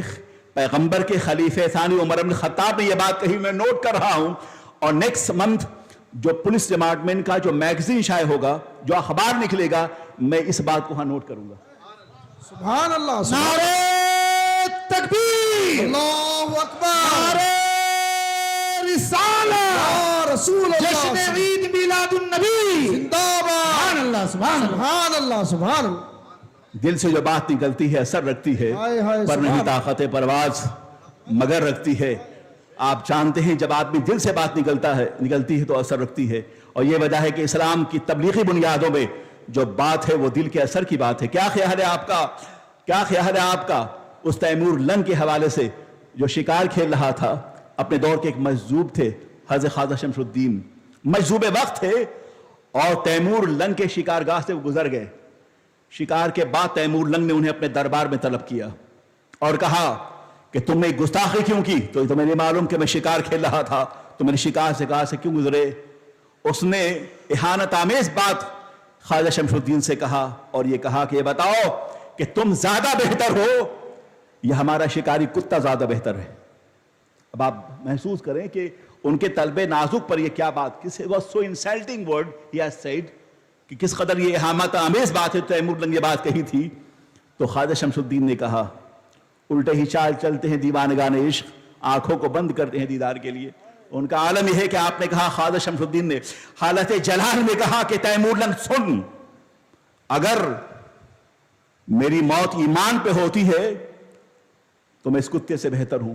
پیغمبر کے خلیفہ ثانی عمر بن الخطاب نے یہ بات کہی, میں نوٹ کر رہا ہوں. اور نیکسٹ منتھ جو پولیس ڈپارٹمنٹ کا جو میگزین شائع ہوگا, جو اخبار نکلے گا, میں اس بات کو ہاں نوٹ کروں گا. سبحان اللہ. نعرہ تکبیر, اللہ اکبر. نعرہ رسالہ, یا رسول اللہ. جشن عید میلاد النبی زندہ باد. سبحان اللہ, سبحان اللہ. سبحان اللہ, سبحان اللہ. دل سے جو بات نکلتی ہے اثر رکھتی ہے, ہائے ہائے, پر نہیں سبحان. طاقت پرواز مگر رکھتی ہے. آپ جانتے ہیں جب آدمی دل سے بات نکلتی ہے تو اثر رکھتی ہے, اور یہ وجہ ہے کہ اسلام کی تبلیغی بنیادوں میں جو بات ہے وہ دل کے اثر کی بات ہے. کیا خیال ہے آپ کا, کیا خیال ہے آپ کا اس تیمور لنگ کے حوالے سے جو شکار کھیل رہا تھا؟ اپنے دور کے ایک مجذوب تھے حضرت خواجہ شمس الدین, مجذوب وقت تھے, اور تیمور لنگ کے شکارگاہ سے وہ گزر گئے. شکار کے بعد تیمور لنگ نے انہیں اپنے دربار میں طلب کیا اور کہا کہ تم نے گستاخی کیوں کی؟ تو تمہیں نہیں معلوم کہ میں شکار کھیل رہا تھا, تو میں نے شکار سے کہا سے کیوں گزرے؟ اس نے اہانت آمیز بات خواجہ شمس الدین سے کہا, اور یہ کہا کہ یہ بتاؤ کہ تم زیادہ بہتر ہو یا ہمارا شکاری کتا زیادہ بہتر ہے؟ اب آپ محسوس کریں کہ ان کے طلب نازک پر یہ کیا بات, کس was so insulting word he has said, کہ کس قدر یہ اہانت آمیز بات ہے. تیمور لنگ یہ بات کہی تھی. تو خواجہ شمس الدین نے کہا الٹے ہی چال چلتے ہیں دیوانگان عشق, آنکھوں کو بند کرتے ہیں دیدار کے لیے. ان کا عالم یہ ہے کہ آپ نے کہا, خواجہ شمس الدین نے حالت جلال میں کہا کہ تیمور لنگ سن, اگر میری موت ایمان پہ ہوتی ہے تو میں اس کتے سے بہتر ہوں,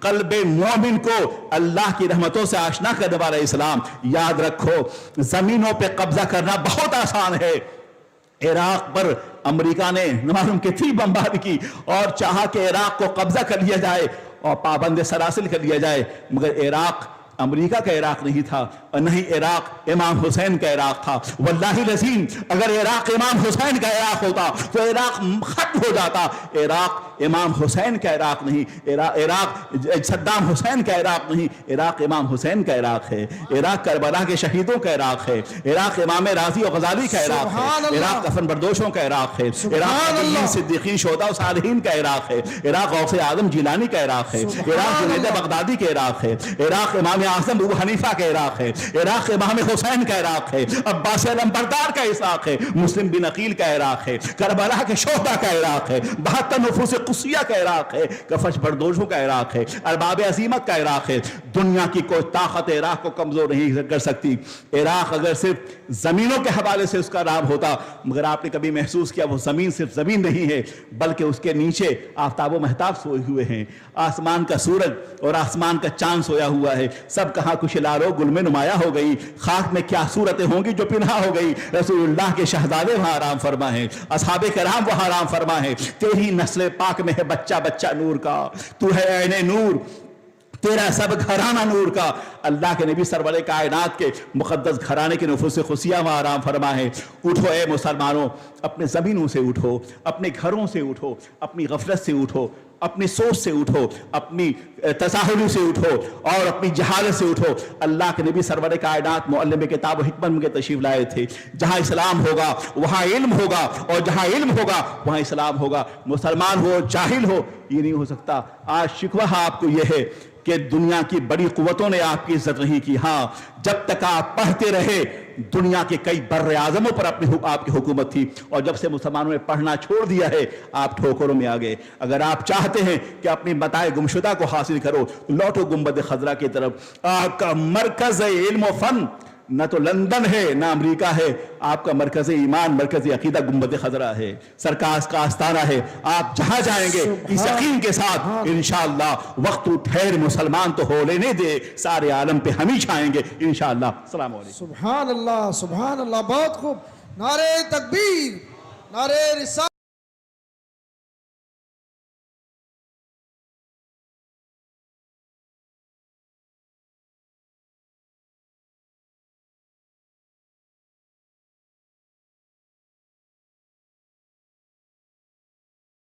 قلب مومن کو اللہ کی رحمتوں سے آشنا کرنے والا اسلام. یاد رکھو زمینوں پہ قبضہ کرنا بہت آسان ہے. عراق پر امریکہ نے معلوم کتنی بمباری کی اور چاہا کہ عراق کو قبضہ کر لیا جائے اور پابند سلاسل کر لیا جائے، مگر عراق امریکہ کا عراق نہیں تھا اور نہ ہی عراق امام حسین کا عراق تھا. واللہ العظیم اگر عراق امام حسین کا عراق ہوتا تو عراق ختم ہو جاتا. عراق امام حسین کا عراق نہیں، عراق صدام حسین کا عراق نہیں، عراق امام حسین کا عراق ہے. عراق کربلا کے شہیدوں کا عراق ہے. عراق امام راضی و غزالی کا عراق ہے. عراق کفن بردوشوں کا عراق ہے. عراق صدیقین شہداء و صالحین کا عراق ہے. عراق غوث اعظم جیلانی کا عراق ہے. عراق جنید بغدادی کا عراق ہے. عراق امام اعظم ابو حنیفہ کا عراق ہے. عراق امام حسین کا عراق ہے. عباس علمبردار کا عراق ہے. مسلم بن عقیل کا عراق ہے. کربلا کے شہداء کا عراق ہے. 72 نفوس قدسیہ کا عراق ہے. کفش بردوشوں کا عراق ہے. ارباب عظیمت کا عراق ہے. دنیا کی کوئی طاقت عراق کو کمزور نہیں کر سکتی. عراق اگر صرف زمینوں کے حوالے سے اس کا نام ہوتا، مگر آپ نے کبھی محسوس کیا وہ زمین صرف زمین نہیں ہے بلکہ اس کے نیچے آفتاب و مہتاب سوئے ہوئے ہیں. آسمان کا سورج اور آسمان کا چاند سویا ہوا ہے. سب کہاں کچھ لارو گل میں نمایاں ہو گئی. خاک میں کیا صورتیں ہوں گی جو پنہا ہو گئی. رسول اللہ کے شہزادے وہاں آرام فرما ہیں. اصحاب کرام وہاں آرام فرما ہیں. تیری نسل پاک میں ہے بچہ بچہ نور کا. تو ہے عین نور، تیرا سب گھرانہ نور کا. اللہ کے نبی سرور کائنات کے مقدس گھرانے کے نفوس خصیہ وہاں آرام فرما ہے. اٹھو اے مسلمانوں، اپنے زمینوں سے اٹھو، اپنے گھروں سے اٹھو، اپنی غفلت سے اٹھو، اپنی سوچ سے اٹھو، اپنی تساہل سے اٹھو اور اپنی جہالت سے اٹھو. اللہ کے نبی سرور کائنات معلم کتاب و حکمت کے تشریف لائے تھے. جہاں اسلام ہوگا وہاں علم ہوگا اور جہاں علم ہوگا وہاں اسلام ہوگا. مسلمان ہو جاہل ہو یہ نہیں ہو سکتا. آج شکوہ آپ کو یہ ہے کہ دنیا کی بڑی قوتوں نے آپ کی عزت نہیں کی. ہاں جب تک آپ پڑھتے رہے دنیا کے کئی بر اعظموں پر آپ کی حکومت تھی، اور جب سے مسلمانوں نے پڑھنا چھوڑ دیا ہے آپ ٹھوکروں میں آ گئے. اگر آپ چاہتے ہیں کہ اپنی متاع گمشدہ کو حاصل کرو تو لوٹو گنبد خضرا کی طرف. آپ کا مرکز علم و فن نہ تو لندن ہے نہ امریکہ ہے. آپ کا مرکز ایمان، مرکز عقیدہ گنبد خضرا ہے، سرکار کا آستانہ ہے. آپ جہاں جائیں گے اس یقین کے ساتھ انشاءاللہ وقت ٹھہر مسلمان تو ہو لینے دے، سارے عالم پہ ہم ہی چھائیں گے انشاءاللہ. السلام علیکم. سبحان اللہ، سبحان اللہ. بہت خوب. نعرہ تکبیر، نعرہ رسالت.